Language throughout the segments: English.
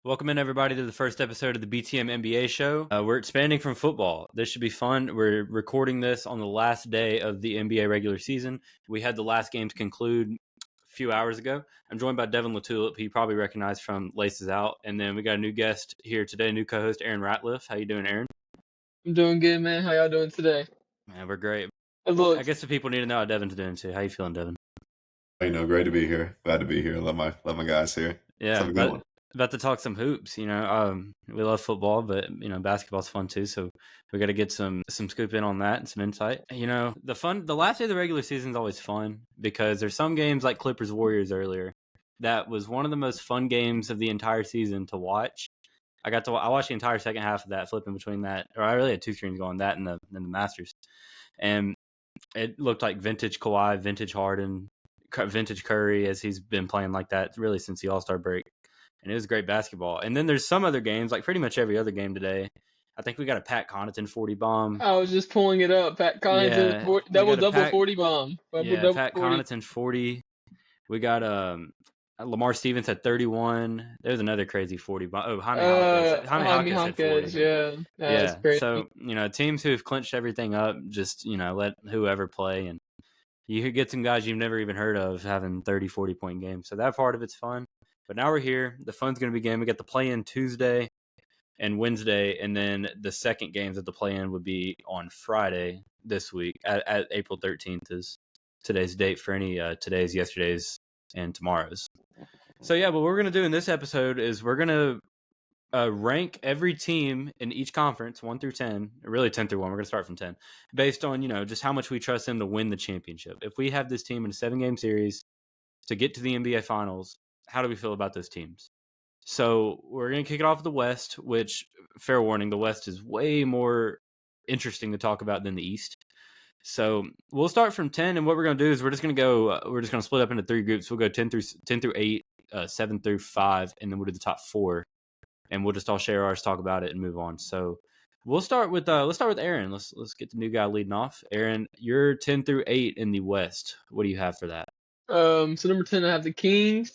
Welcome in, everybody, to the first episode of the BTM NBA show. We're expanding from football. This should be fun. We're recording this on the last day of the NBA regular season. We had the last games conclude a few hours ago. I'm joined by Devin LaTulippe, who you probably recognize from Laces Out. And then we got a new guest here today, new co-host, Aaron Ratliff. How you doing, Aaron? I'm doing good, man. How y'all doing today? Man, we're great. Look, I guess the people need to know how Devin's doing, too. How you feeling, Devin? Great to be here. Glad to be here. Love my guys here. Yeah, about to talk some hoops. We love football, but basketball's fun too. So we got to get some scoop in on that and some insight. The last day of the regular season is always fun because there's some games like Clippers Warriors earlier that was one of the most fun games of the entire season to watch. I watched the entire second half of that, flipping between that, or I really had two screens going, that and the Masters, and it looked like vintage Kawhi, vintage Harden, vintage Curry, as he's been playing like that really since the All-Star break. And it was great basketball. And then there's some other games, like pretty much every other game today. I think we got a Pat Connaughton 40 bomb. I was just pulling it up. Pat Connaughton, double 40 bomb. Pat Connaughton 40. We got Lamar Stevens at 31. There's another crazy 40 bomb. Oh, Jaime Jaquez had 40. Yeah. That's crazy. So, teams who've clinched everything up, just, let whoever play. And you could get some guys you've never even heard of having 30, 40-point games. So that part of it's fun. But now we're here. The fun's going to begin. We got the play-in Tuesday and Wednesday, and then the second games of the play-in would be on Friday this week. At April 13th is today's date for any today's, yesterday's, and tomorrow's. So, yeah, what we're going to do in this episode is we're going to rank every team in each conference, 1 through 10, really 10 through 1. We're going to start from 10, based on, just how much we trust them to win the championship. If we have this team in a 7-game series to get to the NBA Finals, how do we feel about those teams? So we're going to kick it off with the West, which, fair warning, the West is way more interesting to talk about than the East. So we'll start from 10, and what we're going to do is we're just going to split up into 3 groups. We'll go 10 through 8, 7 through 5, and then we'll do the top 4, and we'll just all share ours, talk about it, and move on. So we'll start with Aaron. Let's get the new guy leading off. Aaron, you're 10 through 8 in the West. What do you have for that? So number 10, I have the Kings.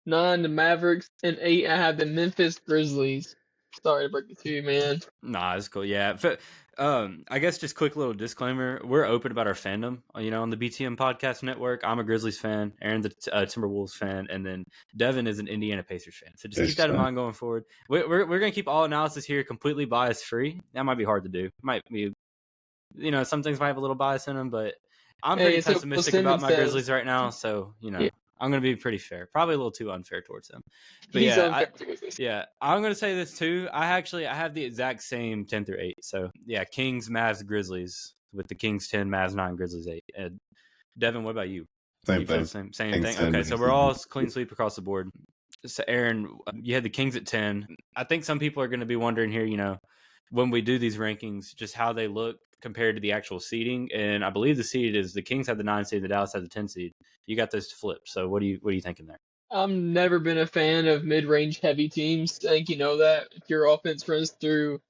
9, the Mavericks, and 8, I have the Memphis Grizzlies. Sorry to break it to you, man. Nah, it's cool. Yeah. But, I guess just quick little disclaimer. We're open about our fandom, on the BTM podcast network. I'm a Grizzlies fan. Aaron's a Timberwolves fan. And then Devin is an Indiana Pacers fan. So just keep that in mind going forward. We're going to keep all analysis here completely bias free. That might be hard to do. Might be, some things might have a little bias in them, but I'm pretty pessimistic about my Grizzlies right now. So, yeah. I'm going to be pretty fair. Probably a little too unfair towards them. But I'm going to say this too. I have the exact same 10 through 8. So, yeah, Kings, Mavs, Grizzlies, with the Kings 10, Mavs 9, Grizzlies 8. And Devin, what about you? Same thing. Same thing. Okay, so we're all clean sweep across the board. So, Aaron, you had the Kings at 10. I think some people are going to be wondering here, when we do these rankings, just how they look compared to the actual seeding. And I believe the seed is the Kings had the 9 seed, the Dallas had the 10 seed. You got those to flip. So what are you thinking there? I've never been a fan of mid-range heavy teams. I think you know that. If your offense runs through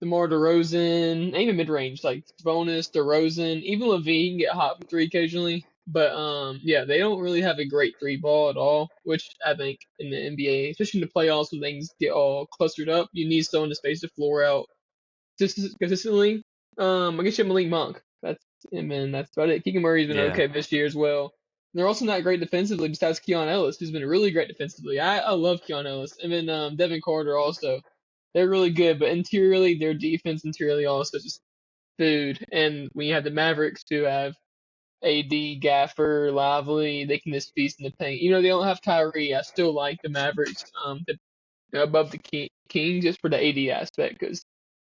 DeMar DeRozan, even mid-range, like Sabonis, DeRozan, even LaVine can get hot from 3 occasionally. But they don't really have a great 3 ball at all, which I think in the NBA, especially in the playoffs when things get all clustered up, you need someone to space the floor out consistently. I guess you have Malik Monk. That's about it. Keegan Murray's been okay this year as well. They're also not great defensively besides Keon Ellis, who's been really great defensively. I love Keon Ellis. And then Devin Carter also. They're really good, but interiorly, their defense interiorly also just food. And when you have the Mavericks who have AD, Gaffer, Lively, they can just feast in the paint. They don't have Kyrie. I still like the Mavericks above the Kings just for the AD aspect because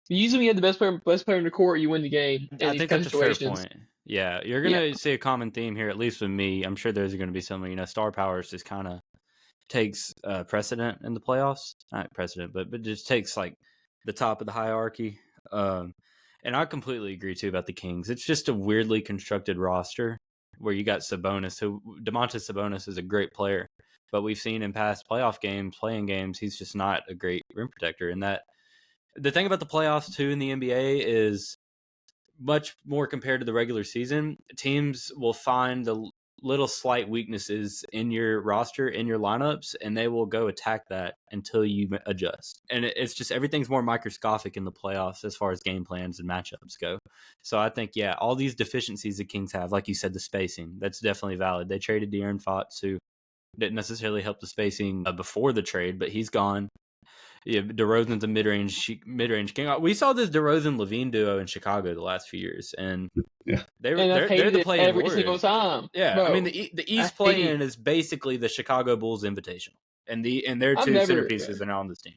usually when you have the best player in the court, you win the game. I think that's a fair point. Yeah, you're going to see a common theme here, at least with me. I'm sure there's going to be some, star powers just kind of takes precedent in the playoffs. Not precedent, but just takes like the top of the hierarchy. And I completely agree too about the Kings. It's just a weirdly constructed roster where you got Sabonis, who Domantas Sabonis is a great player, but we've seen in past playing games, he's just not a great rim protector. And that the thing about the playoffs too in the NBA is much more compared to the regular season. Teams will find little slight weaknesses in your roster, in your lineups, and they will go attack that until you adjust. And it's just everything's more microscopic in the playoffs as far as game plans and matchups go. So I think, yeah, all these deficiencies the Kings have, like you said, the spacing, that's definitely valid. They traded De'Aaron Fox, who didn't necessarily help the spacing before the trade, but he's gone. Yeah, DeRozan's a mid-range king. We saw this DeRozan-Levine duo in Chicago the last few years, and Yeah. I've they're hated the it play-in every Warriors. single time. Yeah, Bro, I mean the East play-in is basically the Chicago Bulls Invitational, and their two centerpieces are now on this team.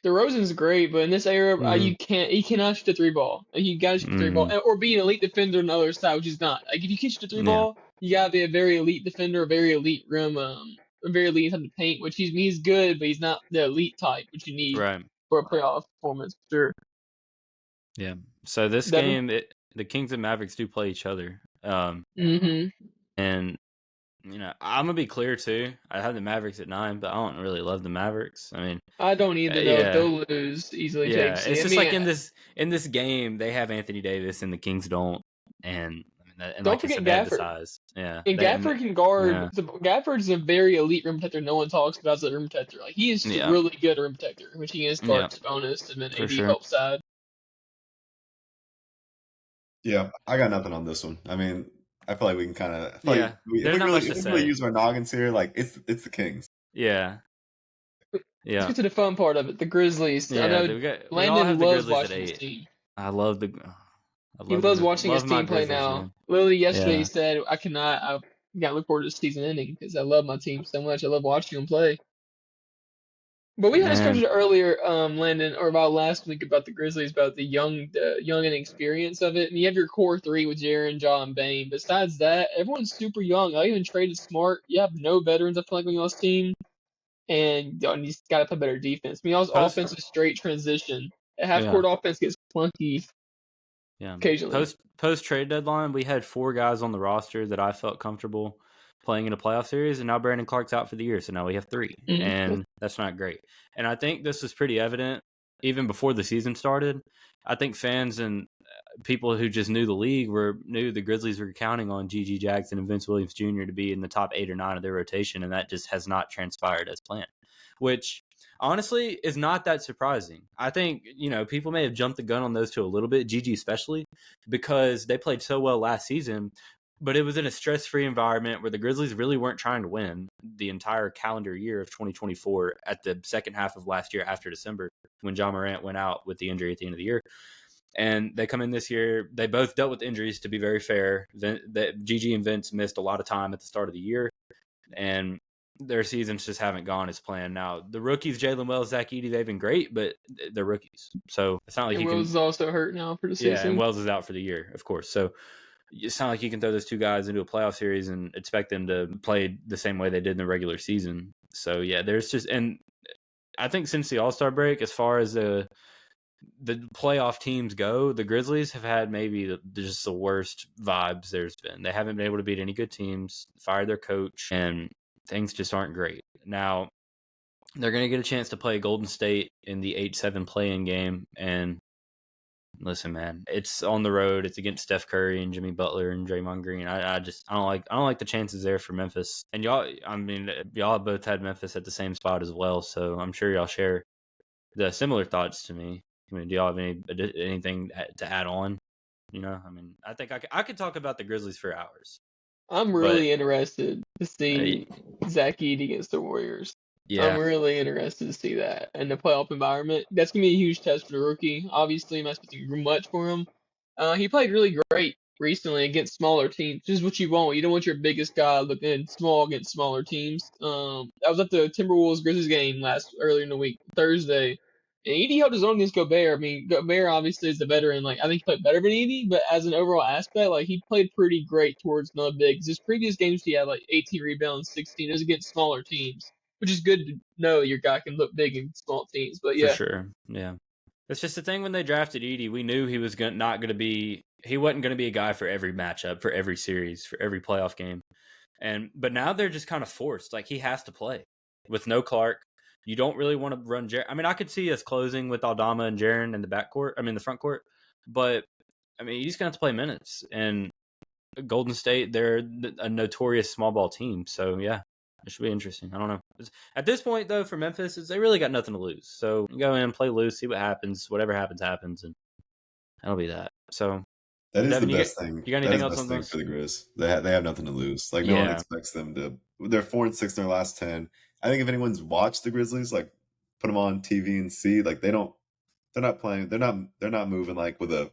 DeRozan's great, but in this era, he cannot shoot the three ball. You gotta shoot the three ball, or be an elite defender on the other side, which is not. Like if you can shoot the three ball, you gotta be a very elite defender, a very elite rim, a very elite inside the paint. Which he's good, but he's not the elite type, which you need for a playoff performance for sure. Yeah. So this game, the Kings and Mavericks do play each other. And you know, I'm gonna be clear too. I have the Mavericks at 9, but I don't really love the Mavericks. I mean, I don't either. Though they'll lose easily. Yeah, it's just like in this game, they have Anthony Davis and the Kings don't, and don't like forget Gafford. Size. Yeah, and Gafford can guard. Yeah. Gafford's a very elite rim protector. No one talks about as a rim protector. Like he is really good rim protector, which he is Clark's bonus, and then AD help side. Yeah, I got nothing on this one. I mean, I feel like we can kind of we really use our noggins here. Like it's the Kings. Yeah. Let's get to the fun part of it. The Grizzlies. Yeah, I know Landon loves watching his team. He loves watching his team play now. Man. Literally yesterday he said, I gotta look forward to the season ending because I love my team so much. I love watching them play. But we had a discussion earlier, Landon, or about last week about the Grizzlies, about the young and experience of it. And you have your core three with Jaren, Ja, and Bane. Besides that, everyone's super young. I even traded Smart. You have no veterans, I feel like, on y'all's team. And you just got to play better defense. I mean, y'all's offense is straight transition. Half-court offense gets clunky occasionally. Post-trade deadline, we had 4 guys on the roster that I felt comfortable playing in a playoff series, and now Brandon Clark's out for the year, so now we have 3, and that's not great. And I think this was pretty evident even before the season started. I think fans and people who just knew the league knew the Grizzlies were counting on G.G. Jackson and Vince Williams Jr. to be in the top 8 or 9 of their rotation, and that just has not transpired as planned, which honestly is not that surprising. I think, people may have jumped the gun on those two a little bit, G.G. especially, because they played so well last season, but it was in a stress-free environment where the Grizzlies really weren't trying to win the entire calendar year of 2024 at the second half of last year after December when Ja Morant went out with the injury at the end of the year. And they come in this year, they both dealt with injuries, to be very fair. Gigi and Vince missed a lot of time at the start of the year, and their seasons just haven't gone as planned. Now, the rookies, Jalen Wells, Zach Edey, they've been great, but they're rookies. So it's not like Wells is also hurt now for the season. Yeah, and Wells is out for the year, of course. So it's not like you can throw those 2 guys into a playoff series and expect them to play the same way they did in the regular season. So, yeah, and I think since the All-Star break, as far as the playoff teams go, the Grizzlies have had maybe just the worst vibes there's been. They haven't been able to beat any good teams, fired their coach, and things just aren't great. Now, they're going to get a chance to play Golden State in the 8-7 play-in game, and listen, man, it's on the road. It's against Steph Curry and Jimmy Butler and Draymond Green. I don't like the chances there for Memphis. And y'all both had Memphis at the same spot as well, so I'm sure y'all share the similar thoughts to me. I mean, do y'all have anything to add on? I think I could talk about the Grizzlies for hours. I'm really interested to see Zach Edey against the Warriors. Yeah. I'm really interested to see that in the playoff environment. That's going to be a huge test for the rookie. Obviously, I'm not expecting much for him. He played really great recently against smaller teams. This is what you want. You don't want your biggest guy looking small against smaller teams. I was at the Timberwolves Grizzlies game earlier in the week, Thursday. And Edey held his own against Gobert. I mean, Gobert obviously is the veteran. Like, I think he played better than Edey, but as an overall aspect, like, he played pretty great towards the bigs. His previous games, he had, 18 rebounds, 16. It was against smaller teams, which is good to know your guy can look big in small teams. But, yeah. For sure, yeah. It's just the thing when they drafted Edey, we knew he wasn't going to be a guy for every matchup, for every series, for every playoff game. But now they're just kind of forced. Like, he has to play. With no Clark, you don't really want to run Jaren. I mean, I could see us closing with Aldama and Jaren in the front court. But, I mean, he's going to have to play minutes. And Golden State, they're a notorious small ball team. So, yeah, it should be interesting. I don't know. At this point, though, for Memphis, they really got nothing to lose. So, go in, play loose, see what happens. Whatever happens, happens. And that'll be that. So, that is Devin, the best thing. You got anything else on those? For the Grizz. They have nothing to lose. Like, no one expects them to. They're 4-6 in their last 10. I think if anyone's watched the Grizzlies, like, put them on TV and see, like, they're not playing. They're not moving like with a.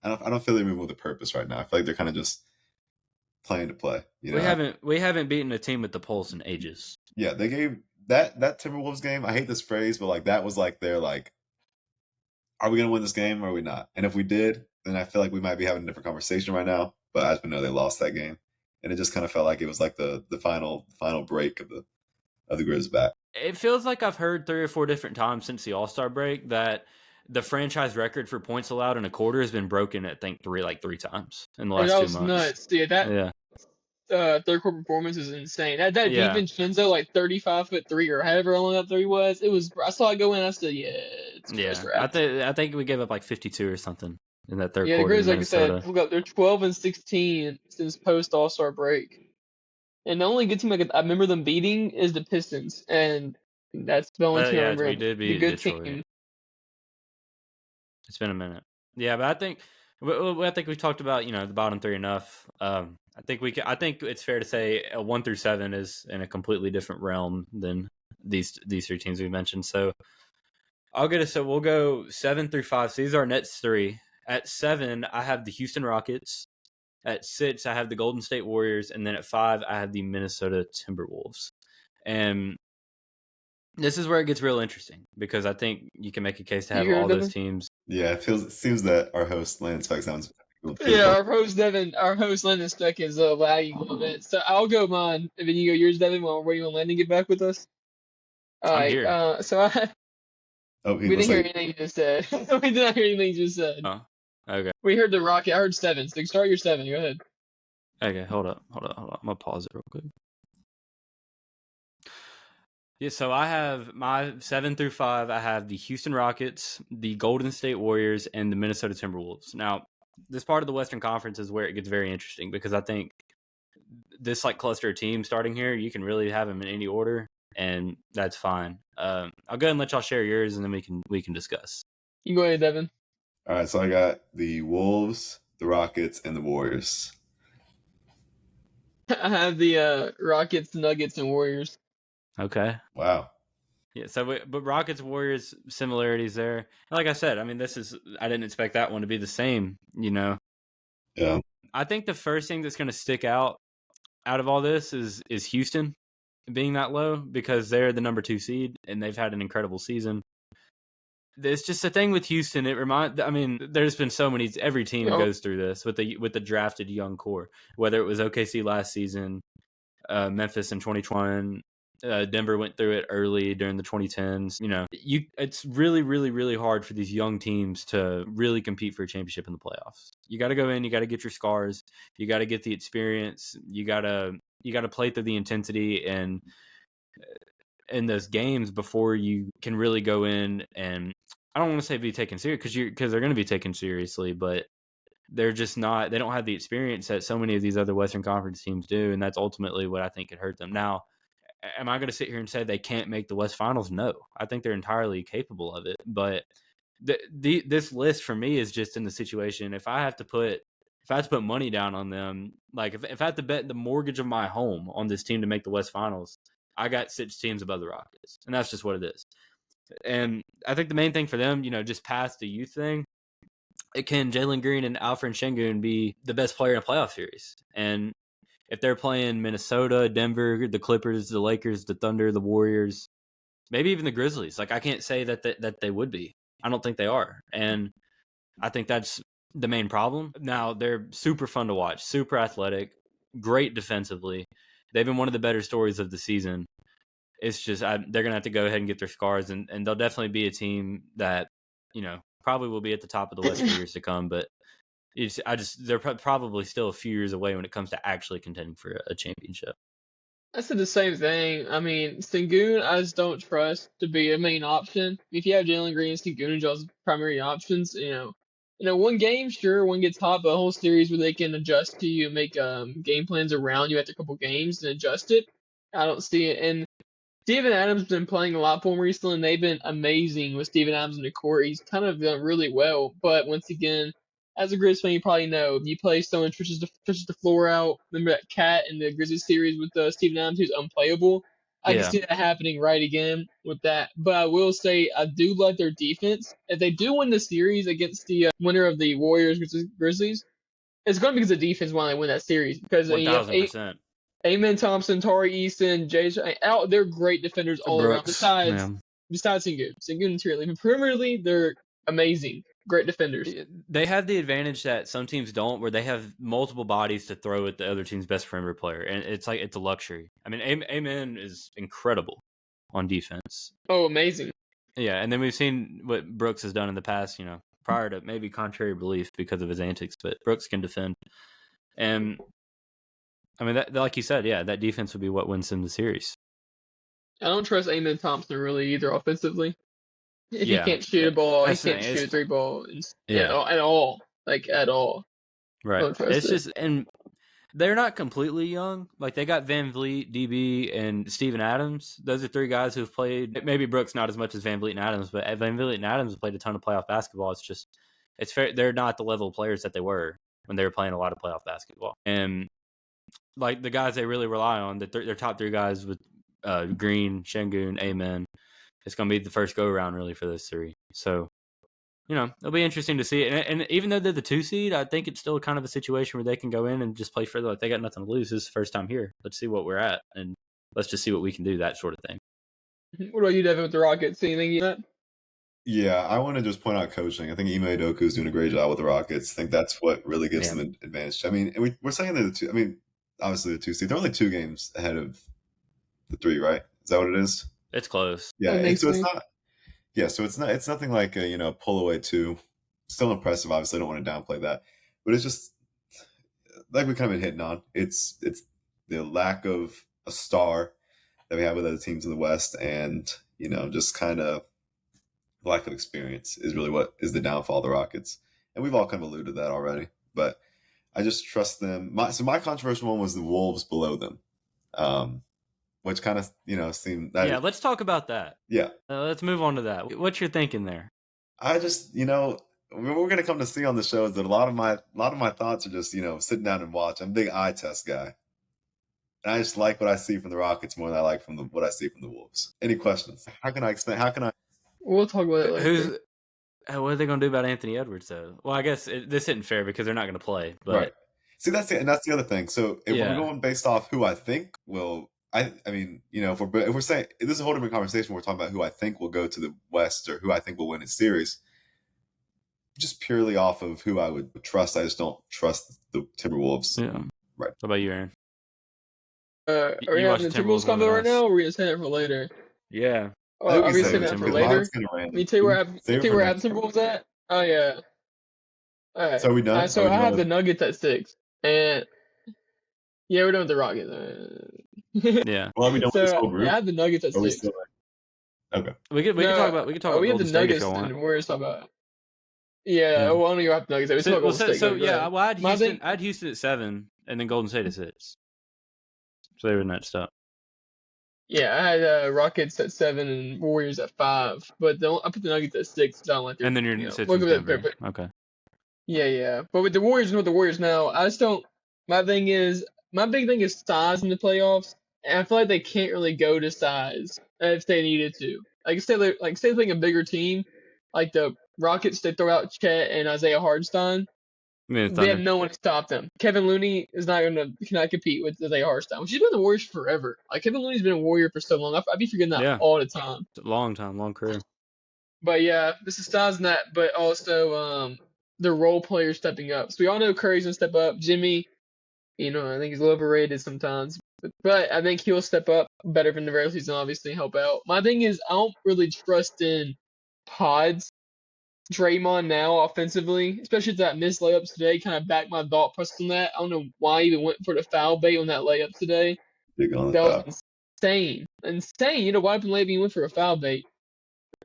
I don't feel they're moving with a purpose right now. I feel like they're kind of just playing to play. You know? We haven't beaten a team with the pulse in ages. Yeah, they gave that Timberwolves game. I hate this phrase, but like that was like they're like, are we gonna win this game or are we not? And if we did, then I feel like we might be having a different conversation right now. But as we know, they lost that game, and it just kind of felt like it was like the final break of the Grizz back. It feels like I've heard 3 or 4 different times since the All-Star break that the franchise record for points allowed in a quarter has been broken, I think, 3 times in the last 2 months. That was nuts. Yeah, third quarter performance is insane. That DiVincenzo, like 35'3" or however long that 3 was. It was. I saw it go in. I said, it's I think we gave up like 52 or something in that third quarter. Yeah, the Grizz, like I said, they're 12-16 since post All-Star break. And the only good team I remember them beating is the Pistons, and that's the only team I remember. We did beat Detroit. Team. It's been a minute. Yeah, but I think we talked about the bottom 3 enough. I think it's fair to say a 1 through 7 is in a completely different realm than these 3 teams we mentioned. So I'll get it. So we'll go 7 through 5. So these are our next 3. At 7, I have the Houston Rockets. At 6, I have the Golden State Warriors. And then at 5, I have the Minnesota Timberwolves. And this is where it gets real interesting because I think you can make a case to have all those teams. Yeah, it seems that our host, Landon Speck, sounds... Yeah, our host, Landon Speck, is lagging a little bit. So I'll go mine, and then you go yours, Devin, while we're waiting on Landon to get back with us. All right, here. We didn't hear anything you just said. We did not hear anything you just said. Oh, okay. We heard the Rocket. I heard 7. So start your 7. Go ahead. Okay, hold up. I'm going to pause it real quick. Yeah, so I have my 7 through 5. I have the Houston Rockets, the Golden State Warriors, and the Minnesota Timberwolves. Now, this part of the Western Conference is where it gets very interesting because I think this cluster of teams starting here, you can really have them in any order, and that's fine. I'll go ahead and let y'all share yours, and then we can discuss. You go ahead, Devin. All right, so I got the Wolves, the Rockets, and the Warriors. I have the Rockets, Nuggets, and Warriors. Okay. Wow. Yeah. So, but Rockets Warriors similarities there. Like I said, I mean, I didn't expect that one to be the same. Yeah. I think the first thing that's going to stick out of all this is Houston being that low because they're the number 2 seed and they've had an incredible season. It's just a thing with Houston. There's been so many. Every team goes through this with the drafted young core. Whether it was OKC last season, Memphis in 2021. Denver went through it early during the 2010s. It's really, really, really hard for these young teams to really compete for a championship in the playoffs. You got to go in, you got to get your scars, you got to get the experience, you got to play through the intensity and in those games before you can really go in and I don't want to say be taken serious because they're going to be taken seriously, but they're just not. They don't have the experience that so many of these other Western Conference teams do, and that's ultimately what I think could hurt them. Now, am I going to sit here and say they can't make the West Finals? No, I think they're entirely capable of it. But this list for me is just in the situation. If I have to put money down on them, like if I have to bet the mortgage of my home on this team to make the West Finals, I got 6 teams above the Rockets, and that's just what it is. And I think the main thing for them, just past the youth thing, can Jalen Green and Alfred Şengün be the best player in a playoff series? And if they're playing Minnesota, Denver, the Clippers, the Lakers, the Thunder, the Warriors, maybe even the Grizzlies, I can't say that they would be. I don't think they are. And I think that's the main problem. Now, they're super fun to watch, super athletic, great defensively. They've been one of the better stories of the season. It's just they're going to have to go ahead and get their scars, and they'll definitely be a team that, probably will be at the top of the West for years to come, but they're probably still a few years away when it comes to actually contending for a championship. I said the same thing. I mean, Şengün, I just don't trust to be a main option. If you have Jalen Green and Şengün as y'all's primary options, One game, sure, one gets hot, but a whole series where they can adjust to you and make game plans around you after a couple games and adjust it. I don't see it. And Steven Adams has been playing a lot for them recently, and they've been amazing with Steven Adams in the court. He's kind of done really well, but once again, as a Grizz fan, you probably know if you play someone stretches the floor out. Remember that cat in the Grizzlies series with Steven Adams, who's unplayable. I can see that happening right again with that. But I will say I do like their defense. If they do win the series against the winner of the Warriors Grizzlies, it's going to be because of defense when they win that series. Because 1,000%. Amen Thompson, Tari Easton, Jay, they're great defenders all around. Besides Sengun. Sengun and Tyrion. And perimeterly, they're amazing. Great defenders. They have the advantage that some teams don't, where they have multiple bodies to throw at the other team's best perimeter player, and it's a luxury. I mean, Amen is incredible on defense. Oh, amazing. Yeah, and then we've seen what Brooks has done in the past, prior to maybe contrary belief because of his antics, but Brooks can defend. And, I mean, that, like you said, yeah, that defense would be what wins them the series. I don't trust Amen Thompson really either offensively. If he can't shoot a ball, he can't shoot a 3-ball at all. Like, at all. Right. It's just, and they're not completely young. Like, they got Van Vliet, DB, and Steven Adams. Those are three guys who've played, maybe Brooks not as much as Van Vliet and Adams, but Van Vliet and Adams have played a ton of playoff basketball. It's just, it's fair. They're not the level of players that they were when they were playing a lot of playoff basketball. And, like, the guys they really rely on, their top three guys with Green, Sengun, Amen, it's going to be the first go-around, really, for those three. So, it'll be interesting to see it. And even though they're the 2 seed, I think it's still kind of a situation where they can go in and just play further. Like, they got nothing to lose. This is the first time here. Let's see what we're at, and let's just see what we can do, that sort of thing. What about you, Devin, with the Rockets? Anything you got? Yeah, I want to just point out coaching. I think Ime Udoka's doing a great job with the Rockets. I think that's what really gives them an advantage. I mean, we're saying they're the 2. I mean, obviously the 2 seed. They're only 2 games ahead of the 3, right? Is that what it is? It's close. Yeah, and so it's not. Yeah, so it's nothing like a pull away 2. Still impressive. Obviously, I don't want to downplay that, but it's just like we kind of been hitting on. It's the lack of a star that we have with other teams in the West, and just kind of lack of experience is really what is the downfall of the Rockets, and we've all kind of alluded to that already. But I just trust them. My controversial one was the Wolves below them. Which kind of, seemed... let's talk about that. Yeah. Let's move on to that. What's your thinking there? I just, what we're going to come to see on the show is that a lot of my thoughts are just, sitting down and watch. I'm a big eye test guy. And I just like what I see from the Rockets more than I like from what I see from the Wolves. Any questions? How can I explain? We'll talk about it later. What are they going to do about Anthony Edwards, though? Well, I guess this isn't fair because they're not going to play. But... Right. See, that's the other thing. So if we're going based off who I think will... I mean, if we're saying this is a whole different conversation, we're talking about who I think will go to the West or who I think will win a series, just purely off of who I would trust. I just don't trust the Timberwolves. Yeah. Right. What about you, Aaron? Are we having the Timberwolves combo right now, or are we gonna save it for later? Yeah. Are we saving that for later? Let me tell you where I have Timberwolves at. Oh yeah. All right. So are we done? So I have the Nuggets at 6, and we're done with the Rockets. Yeah. Well, we don't with this whole group. I have the Nuggets at 6. Okay. We can talk about we have the Nuggets and Warriors talk about. Yeah. Well, I don't even have the Nuggets. I had Houston at 7, and then Golden State at 6. So they were next up. Yeah, I had Rockets at 7 and Warriors at 5, but I put the Nuggets at 6. So I don't like and then you're 6. Okay. Yeah. But with the Warriors, now, I just don't. My big thing is size in the playoffs, and I feel like they can't really go to size if they needed to. Like, say they're playing a bigger team, like the Rockets, they throw out Chet and Isaiah Hartenstein. They have no one to stop them. Kevin Looney cannot compete with Isaiah Hartenstein, which he's been the Warriors forever. Like, Kevin Looney's been a Warrior for so long. I'd be forgetting that all the time. It's a long time, long career. But yeah, this is size in that, but also the role players stepping up. So we all know Curry's gonna step up. Jimmy, I think he's a little overrated sometimes. But I think he'll step up better than the regular season, obviously, and help out. My thing is, I don't really trust in Pods. Draymond now offensively, especially with that missed layup today, kind of backed my thought process on that. I don't know why he even went for the foul bait on that layup today. That was insane. Why did he went for a foul bait?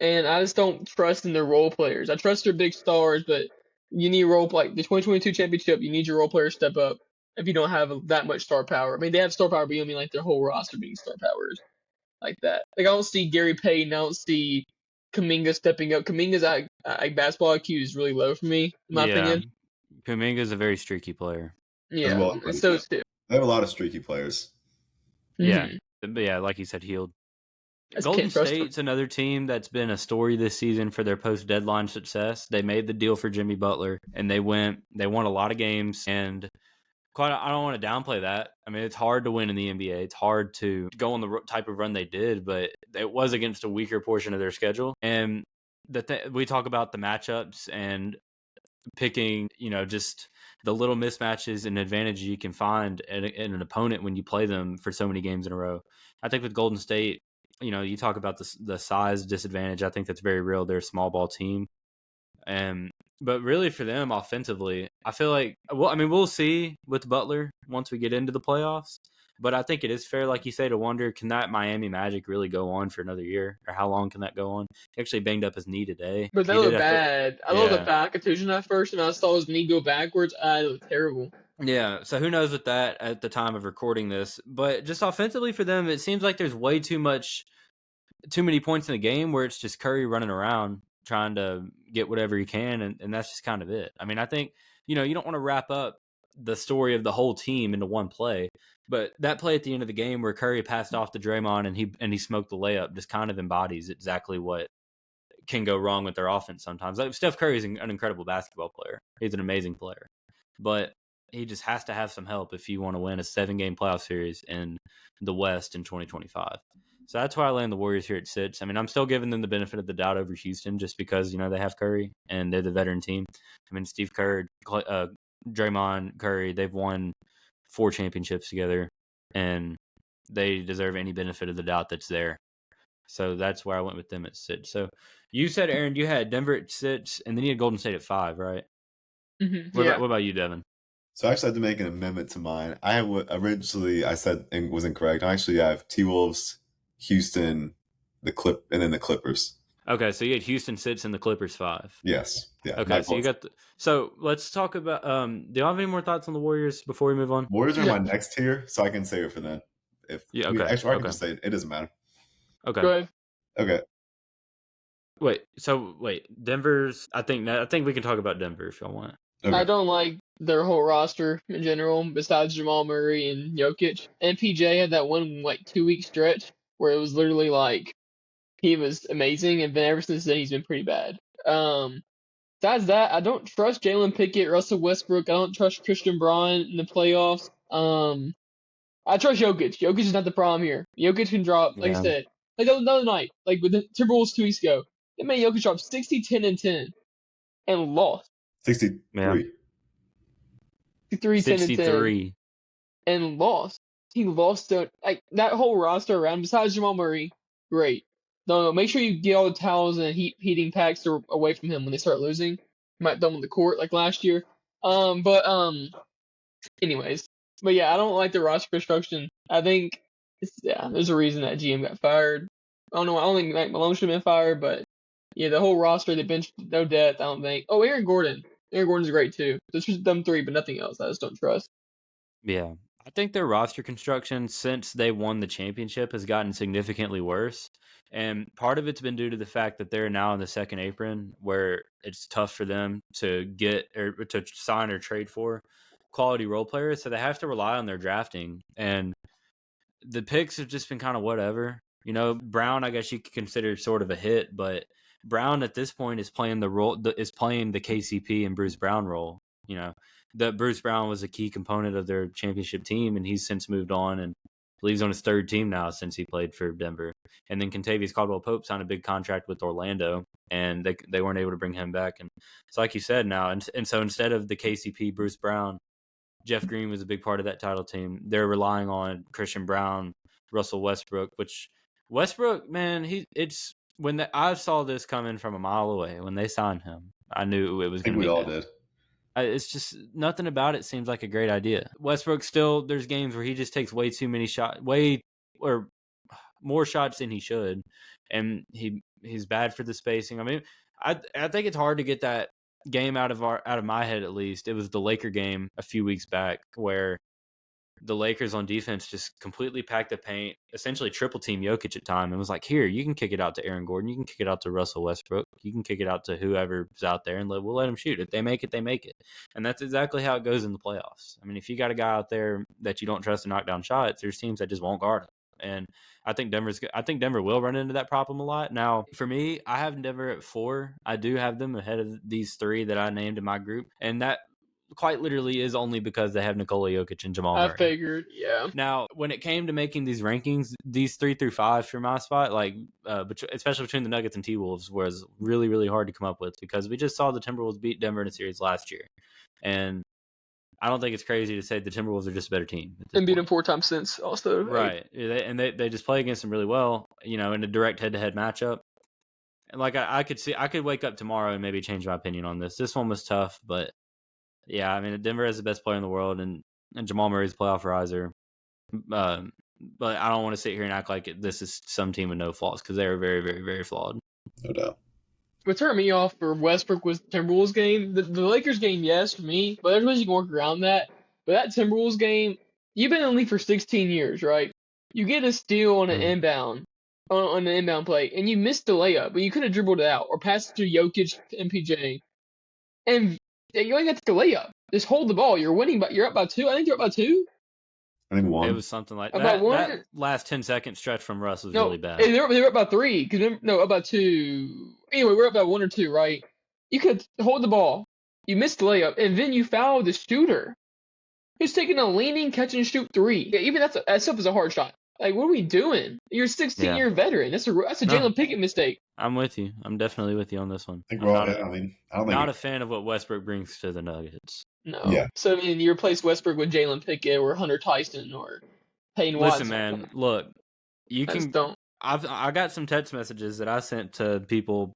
And I just don't trust in their role players. I trust their big stars, but You need role like the 2022 championship. You need your role players to step up if you don't have that much star power. I mean, they have star power, but you don't mean like their whole roster being star powers like that. Like I don't see Gary Payton. I don't see Kuminga stepping up. Kuminga's basketball IQ is really low for me, in my opinion. Kuminga's a very streaky player. Yeah, well, and so too. They have a lot of streaky players. Yeah, but yeah, like you said, healed. Golden State's another team that's been a story this season for their post-deadline success. They made the deal for Jimmy Butler, and they won a lot of games. And I don't want to downplay that. I mean, it's hard to win in the NBA. It's hard to go on the type of run they did, but it was against a weaker portion of their schedule. And we talk about the matchups and picking, just the little mismatches and advantages you can find in an opponent when you play them for so many games in a row. I think with Golden State, you talk about the size disadvantage. I think that's very real. They're a small ball team. But really for them offensively, I feel like, we'll see with Butler once we get into the playoffs. But I think it is fair, like you say, to wonder, can that Miami Magic really go on for another year? Or how long can that go on? He actually banged up his knee today. But that looked bad. I looked at back contusion at first, and I saw his knee go backwards. It looked terrible. Yeah, so who knows with that at the time of recording this. But just offensively for them, it seems like there's way too many points in the game where it's just Curry running around trying to get whatever he can, and that's just kind of it. I mean, I think, you don't want to wrap up the story of the whole team into one play, but that play at the end of the game where Curry passed off to Draymond and he smoked the layup just kind of embodies exactly what can go wrong with their offense sometimes. Like, Steph Curry is an incredible basketball player. He's an amazing player. But he just has to have some help if you want to win a 7-game playoff series in the West in 2025. So that's why I land the Warriors here at 6. I mean, I'm still giving them the benefit of the doubt over Houston just because, they have Curry and they're the veteran team. I mean, Steve Kerr, Draymond, Curry, they've won 4 championships together, and they deserve any benefit of the doubt that's there. So that's where I went with them at 6. So you said, Aaron, you had Denver at 6, and then you had Golden State at 5, right? Mm-hmm. What about you, Devin? So I actually had to make an amendment to mine. Originally I said and was incorrect. I actually have T-Wolves, Houston, and then the Clippers. Okay, so you had Houston 6 and the Clippers 5. Yes. Yeah. Okay, so you got so let's talk about do you have any more thoughts on the Warriors before we move on? Warriors are my next tier, so I can save it for then. I can just say it doesn't matter. Okay. Go ahead. Okay. Wait, Denver's I think we can talk about Denver if y'all want. Okay. I don't like their whole roster in general, besides Jamal Murray and Jokic. MPJ had that one 2-week stretch where it was literally like he was amazing, and then ever since then he's been pretty bad. Besides that, I don't trust Jalen Pickett, Russell Westbrook. I don't trust Christian Braun in the playoffs. I trust Jokic. Jokic is not the problem here. Jokic can drop, like I said, like the other night, like with the Timberwolves 2 weeks ago. That man Jokic dropped 60, 10, and 10 and lost. 63. 63 and lost. He lost that whole roster around. Besides Jamal Murray, great. No, make sure you get all the towels and heating packs away from him when they start losing. You might dump on the court like last year. Anyways, but yeah, I don't like the roster construction. I think there's a reason that GM got fired. I don't know. I don't think Mike Malone should have been fired, but yeah, the whole roster, the bench, no depth. I don't think. Oh, Aaron Gordon's great too. It's just them 3, but nothing else. I just don't trust. Yeah. I think their roster construction since they won the championship has gotten significantly worse. And part of it's been due to the fact that they're now in the second apron where it's tough for them to get or to sign or trade for quality role players. So they have to rely on their drafting. And the picks have just been kind of whatever. Brown, I guess you could consider sort of a hit, but Brown at this point is playing the KCP and Bruce Brown role. That Bruce Brown was a key component of their championship team, and he's since moved on and believes on his 3rd team now since he played for Denver. And then Kentavious Caldwell-Pope signed a big contract with Orlando, and they weren't able to bring him back. And so, like you said, now, and so instead of the KCP, Bruce Brown, Jeff Green was a big part of that title team. They're relying on Christian Brown, Russell Westbrook, which Westbrook, man, I saw this coming from a mile away when they signed him. I knew it was going to be. I think we all did. It's just nothing about it seems like a great idea. Westbrook still, there's games where he just takes way too many shots, or more shots than he should, and he's bad for the spacing. I mean, I think it's hard to get that game out of my head at least. It was the Laker game a few weeks back where the Lakers on defense just completely packed the paint, essentially triple team Jokic at time, and was like, here, you can kick it out to Aaron Gordon, you can kick it out to Russell Westbrook, you can kick it out to whoever's out there, and we'll let them shoot. If they make it, they make it. And that's exactly how it goes in the playoffs. I mean, if you got a guy out there that you don't trust to knock down shots, there's teams that just won't guard him. And I think Denver will run into that problem a lot. Now, for me, I have Denver at 4. I do have them ahead of these 3 that I named in my group, and that quite literally is only because they have Nikola Jokic and Jamal Murray. I figured, yeah. Now, when it came to making these rankings, these 3 through 5 for my spot, like especially between the Nuggets and T-Wolves, was really, really hard to come up with because we just saw the Timberwolves beat Denver in a series last year. And I don't think it's crazy to say the Timberwolves are just a better team. And beat them 4 times since also. Right. They just play against them really well, in a direct head-to-head matchup. And like I could wake up tomorrow and maybe change my opinion on this. This one was tough, but yeah, I mean, Denver is the best player in the world, and Jamal Murray's a playoff riser. But I don't want to sit here and act like this is some team with no flaws because they are very, very, very flawed. No doubt. What turned me off for Westbrook was the Timberwolves game. The Lakers game, yes, for me, but there's ways you can work around that. But that Timberwolves game, you've been in the league for 16 years, right? You get a steal on an inbound, on an inbound play, and you missed the layup, but you could have dribbled it out or passed it to Jokic, MPJ, and you only got to take a layup. Just hold the ball. You're winning, but you're up by 2. I think you're up by 2. I think 1. It was something like about that. 1? That last 10-second stretch from Russ was really bad. They were up by 3. Up by 2. Anyway, we're up by 1 or 2, right? You could hold the ball. You missed the layup, and then you fouled the shooter. Who's taking a leaning catch and shoot 3? Yeah, even that stuff is a hard shot. Like, what are we doing? You're a 16-year veteran. That's a Jalen Pickett mistake. I'm with you. I'm definitely with you on this one. I think I don't think not a fan of what Westbrook brings to the Nuggets. No. Yeah. So, I mean, you replace Westbrook with Jalen Pickett or Hunter Tyson or Peyton Watson. Listen, man, look, you can. Don't. I got some text messages that I sent to people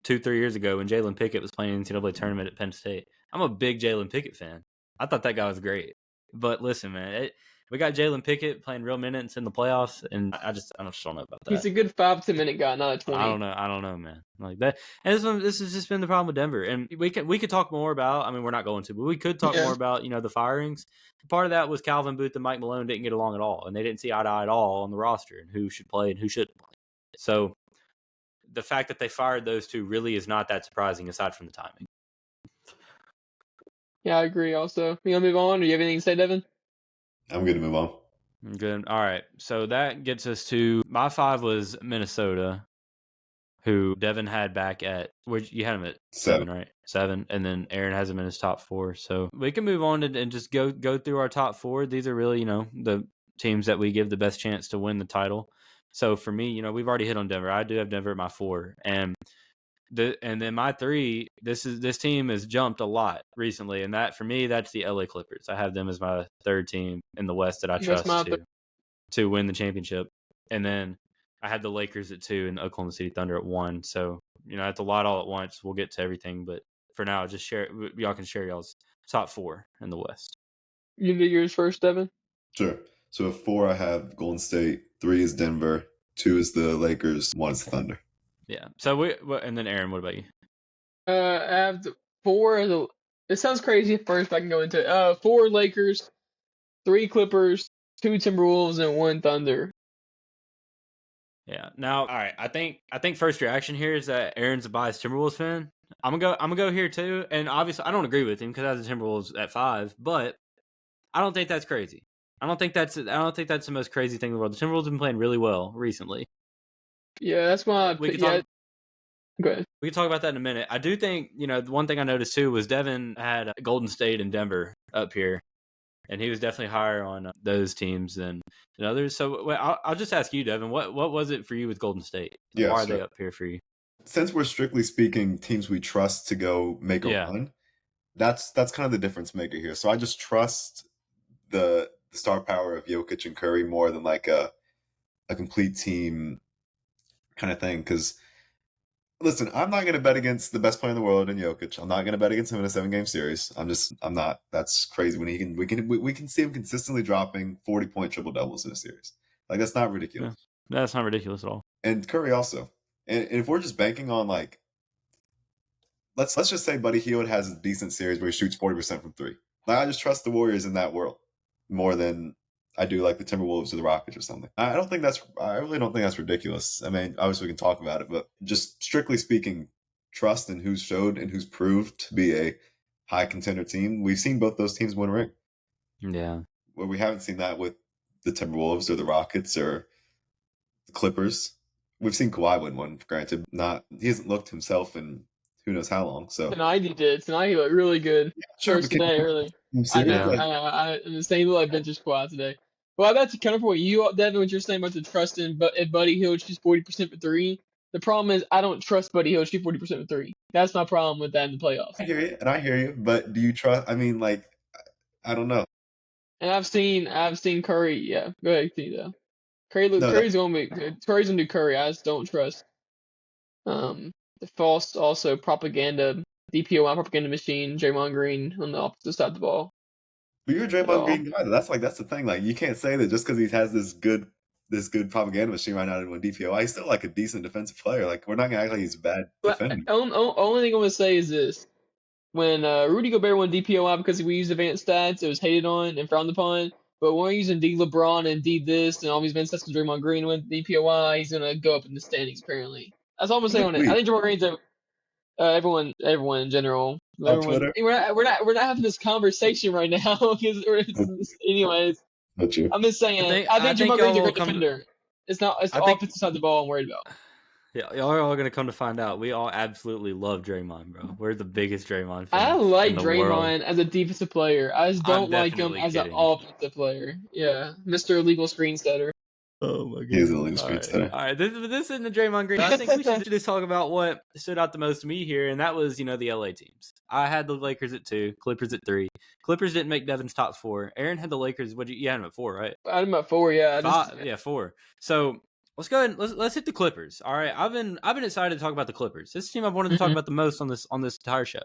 2-3 years ago when Jalen Pickett was playing in the NCAA tournament at Penn State. I'm a big Jalen Pickett fan. I thought that guy was great. But listen, man, we got Jalen Pickett playing real minutes in the playoffs, and I just don't know about that. He's a good 5-10 minute guy, not a 20. I don't know, man. Like that, and this has just been the problem with Denver. And we could talk more about. I mean, we're not going to, but we could talk more about the firings. Part of that was Calvin Booth and Mike Malone didn't get along at all, and they didn't see eye to eye at all on the roster and who should play and who shouldn't play. So the fact that they fired those two really is not that surprising, aside from the timing. Yeah, I agree. Also, you want to move on, or you have anything to say, Devin? I'm good to move on. Good. All right. So that gets us to my 5 was Minnesota, who Devin had back at where you had him at 7, right? 7, and then Aaron has him in his top 4. So we can move on and just go through our top 4. These are really the teams that we give the best chance to win the title. So for me, we've already hit on Denver. I do have Denver at my 4, and then my 3. This team has jumped a lot recently, and that for me, that's the LA Clippers. I have them as my 3rd team in the West that I trust to win the championship, and then I had the Lakers at 2 and Oklahoma City Thunder at 1. So that's a lot all at once. We'll get to everything, but for now, just y'all can share y'all's top 4 in the West. You do yours first, Devin. Sure. So at 4, I have Golden State. 3 is Denver. 2 is the Lakers. 1 is the Thunder. Yeah. So and then Aaron, what about you? I have 4. It sounds crazy at first, but I can go into it. 4 Lakers, 3 Clippers, 2 Timberwolves, and 1 Thunder. Yeah. Now, all right. I think first reaction here is that Aaron's a biased Timberwolves fan. I'm gonna go here too, and obviously I don't agree with him because I have the Timberwolves at 5, but I don't think that's crazy. I don't think that's the most crazy thing in the world. The Timberwolves have been playing really well recently. Yeah, that's why. Go ahead. We can talk about that in a minute. I do think, the one thing I noticed too was Devin had Golden State and Denver up here, and he was definitely higher on those teams than others. So I'll just ask you, Devin, what was it for you with Golden State? Yeah, why are they up here for you? Since we're strictly speaking teams we trust to go make a run, that's kind of the difference maker here. So I just trust the star power of Jokic and Curry more than like a complete team kind of thing. Because listen, I'm not going to bet against the best player in the world in Jokic. I'm not going to bet against him in a 7-game series. I'm not. That's crazy. When we can see him consistently dropping 40-point triple doubles in a series. Like, that's not ridiculous. Yeah, that's not ridiculous at all. And Curry also. And if we're just banking on like let's just say Buddy Hield has a decent series where he shoots 40% from three. Like, I just trust the Warriors in that world more than I do like the Timberwolves or the Rockets or something. I really don't think that's ridiculous. I mean, obviously we can talk about it, but just strictly speaking, trust in who's showed and who's proved to be a high contender team. We've seen both those teams win a ring. Yeah. Where we haven't seen that with the Timberwolves or the Rockets or the Clippers. We've seen Kawhi win one, granted. He hasn't looked himself in who knows how long. So tonight he did. Tonight he looked really good. Yeah, sure, First today, early. I know. I'm the same like bench squad today. Well, that's kind of what you, Devin, what you're saying about the trust in. But if Buddy Hield shoots 40% for three, the problem is I don't trust Buddy Hield shoot 40% for three. That's my problem with that in the playoffs. I hear you. But do you trust? I mean, like, I don't know. And I've seen Curry. Yeah, go ahead, continue though. Curry's gonna do Curry. I just don't trust. The false also propaganda, DPOI propaganda machine, Draymond Green on the opposite side of the ball. But you're a Draymond Green guy. That's the thing. Like, you can't say that just because he has this good propaganda machine right now in one DPOI, he's still like a decent defensive player. Like, we're not gonna act like he's a bad defender. Only thing I'm gonna say is this: when Rudy Gobert won DPOI because we used advanced stats, it was hated on and frowned upon. But when we're using D LeBron and D this and all these advanced stats from Draymond Green went DPOI, he's gonna go up in the standings apparently. That's all I'm gonna say on it. I think Draymond Green's everyone in general. We're not having this conversation right now because anyways. Not true. I'm just saying. I think Draymond Green's a great defender. It's the offensive side of the ball I'm worried about. Yeah, y'all are all gonna come to find out. We all absolutely love Draymond, bro. We're the biggest Draymond fans. I like in the Draymond world. as a defensive player. I just don't like him as an offensive player. Yeah, Mr. Illegal Screen Setter. Oh my god. He's a illegal screen setter. All right, this isn't the Draymond Green. I think we should just talk about what stood out the most to me here, and that was, the LA teams. I had the Lakers at 2, Clippers at 3. Clippers didn't make Devin's top 4. Aaron had the Lakers. You had them at 4, right? I had them at 4, yeah. 4. So let's go ahead. Let's hit the Clippers. All right, I've been excited to talk about the Clippers. This team I've wanted to talk about the most on this entire show.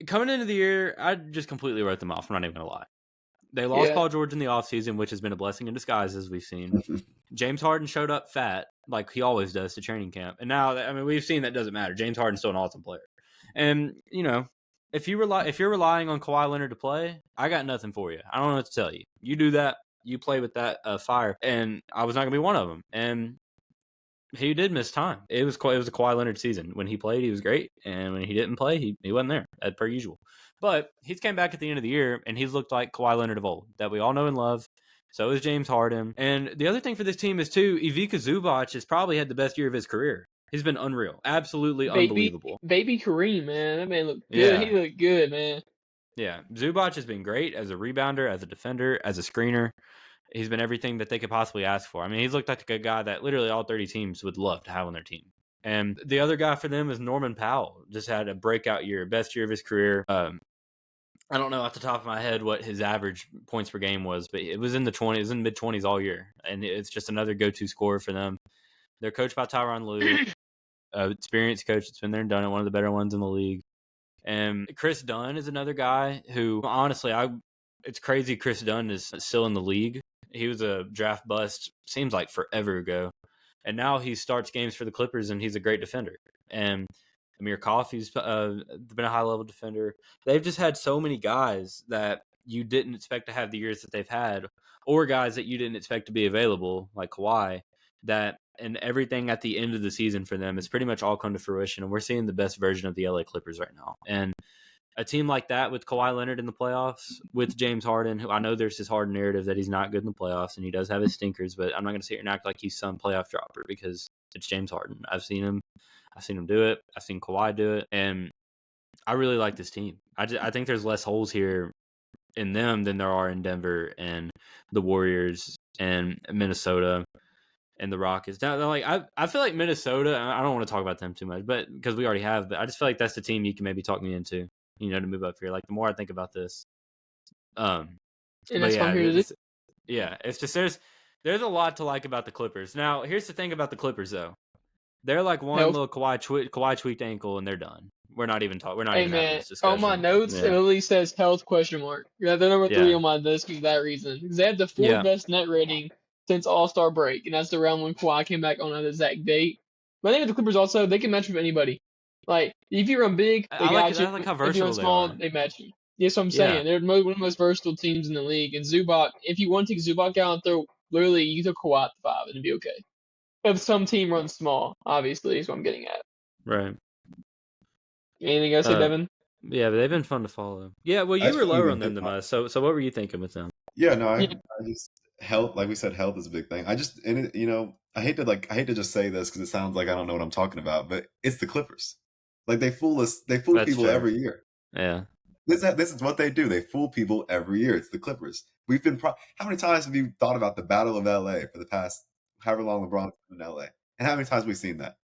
Coming into the year, I just completely wrote them off. I'm not even gonna lie. They lost Paul George in the offseason, which has been a blessing in disguise, as we've seen. James Harden showed up fat, like he always does, to training camp. And now, I mean, we've seen that doesn't matter. James Harden's still an awesome player. And, if you're relying on Kawhi Leonard to play, I got nothing for you. I don't know what to tell you. You do that. You play with that fire. And I was not going to be one of them. And he did miss time. It was a Kawhi Leonard season. When he played, he was great. And when he didn't play, he wasn't there, as per usual. But he's came back at the end of the year, and he's looked like Kawhi Leonard of old, that we all know and love. So is James Harden. And the other thing for this team is, too, Ivica Zubac has probably had the best year of his career. He's been unreal. Absolutely unbelievable. Baby Kareem, man. That man looked good. Yeah. He looked good, man. Yeah. Zubac has been great as a rebounder, as a defender, as a screener. He's been everything that they could possibly ask for. I mean, he's looked like a guy that literally all 30 teams would love to have on their team. And the other guy for them is Norman Powell. Just had a breakout year, best year of his career. I don't know off the top of my head what his average points per game was, but it was in the 20s, it was in the mid-20s all year. And it's just another go-to scorer for them. They're coached by Tyronn Lue, experienced coach that's been there and done it, one of the better ones in the league. And Chris Dunn is another guy who, honestly, it's crazy Chris Dunn is still in the league. He was a draft bust, seems like forever ago. And now he starts games for the Clippers, and he's a great defender. And Amir Coffey's been a high-level defender. They've just had so many guys that you didn't expect to have the years that they've had, or guys that you didn't expect to be available, like Kawhi, and everything at the end of the season for them is pretty much all come to fruition, and we're seeing the best version of the LA Clippers right now. And a team like that with Kawhi Leonard in the playoffs, with James Harden, who I know there's this Harden narrative that he's not good in the playoffs, and he does have his stinkers, but I'm not going to sit here and act like he's some playoff dropper because it's James Harden. I've seen him do it. I've seen Kawhi do it. And I really like this team. I think there's less holes here in them than there are in Denver and the Warriors and Minnesota and the Rockets. Now, I feel like Minnesota, I don't want to talk about them too much, but because we already have, but I just feel like that's the team you can maybe talk me into, to move up here. Like, the more I think about this. And that's it's just there's a lot to like about the Clippers. Now, here's the thing about the Clippers, though. They're like one little Kawhi tweaked ankle, and they're done. We're not even talking. We're not even having this discussion. On my notes, it literally says health ? Yeah, they're number 3 on my list for that reason. Because they had the 4th best net rating since All-Star break, and that's the round when Kawhi came back on that exact date. But I think with the Clippers also, they can match with anybody. Like, if you run big, they got you. I like how If you versatile run they small, are. they match you. Yes, I'm Yeah. saying. They're one of the most versatile teams in the league. And Zubac, if you want to take Zubac out and throw, literally, you throw Kawhi at the 5 and it'd be okay. If some team runs small, obviously, is what I'm getting at. Right. Anything else, Devin? Yeah, but they've been fun to follow. Yeah, well, you were lower on them than us. So what were you thinking with them? Yeah, no, I just health, like we said, health is a big thing. I just, and it, I hate to just say this because it sounds like I don't know what I'm talking about, but it's the Clippers. Like they fool us, they fool That's people fair. every year. Yeah. This is what they do. They fool people every year. It's the Clippers. We've been how many times have you thought about the Battle of LA for the past however long LeBron's been in LA? And how many times have we seen that?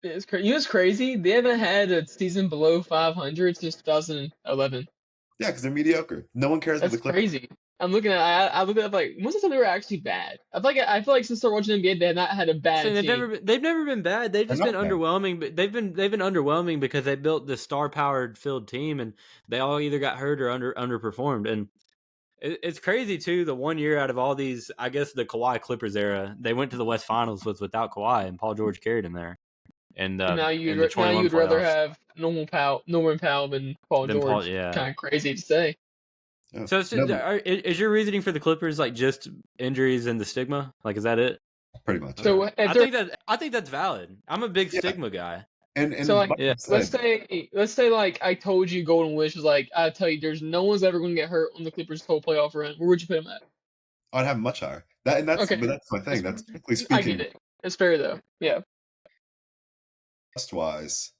It's crazy. You know what's crazy? They haven't had a season below 500 since 2011. Yeah, because they're mediocre. No one cares about That's the Clippers. crazy. I'm looking at. I look at it like, when's the time they were actually bad? I feel like since they're watching NBA, they have not had a bad team. They've never been bad. They've just been underwhelming. But they've been underwhelming because they built this star-powered filled team, and they all either got hurt or underperformed. And it's crazy too. The 1 year out of all these, I guess the Kawhi Clippers era, they went to the West Finals without Kawhi, and Paul George carried him there. And now you'd rather have Norman Powell than Paul George. Yeah. Kind of crazy to say. Yeah. So is your reasoning for the Clippers like just injuries and the stigma? Like, is that it? Pretty much. So I think that's valid. I'm a big stigma guy. And so like, let's say like I told you Golden Wish was like, I tell you, there's no one's ever going to get hurt on the Clippers' whole playoff run. Where would you put them at? I'd have much higher. That's my thing. That's typically speaking. I get it. It's fair though. Yeah. Trust-wise,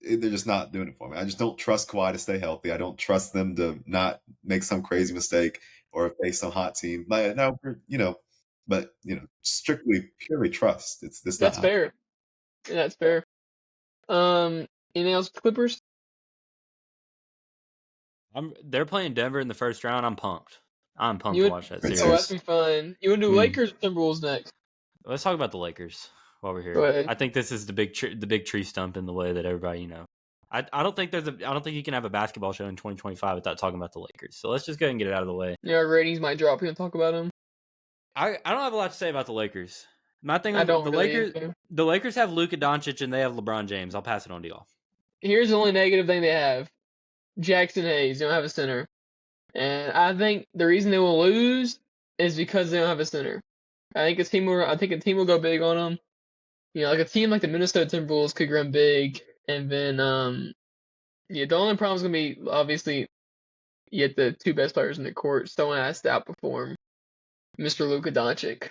they're just not doing it for me. I just don't trust Kawhi to stay healthy. I don't trust them to not make some crazy mistake or face some hot team. But strictly purely trust. That's fair. Yeah, that's fair. Anything else, Clippers? They're playing Denver in the first round. I'm pumped. To watch that series. Oh, that's be fun. You want to do Lakers or Timberwolves next? Let's talk about the Lakers while we're here. I think this is the big tree stump in the way that everybody I don't think you can have a basketball show in 2025 without talking about the Lakers. So let's just go ahead and get it out of the way. Yeah, our ratings might drop. We don't talk about them. I don't have a lot to say about the Lakers. My thing on the Lakers have Luka Doncic and they have LeBron James. I'll pass it on to y'all. Here's the only negative thing they have: Jackson Hayes. They don't have a center, and I think the reason they will lose is because they don't have a center. I think a team will go big on them. Like a team like the Minnesota Timberwolves could run big, and then the only problem is gonna be obviously you get the two best players in the court. Someone has to outperform Mr. Luka Doncic.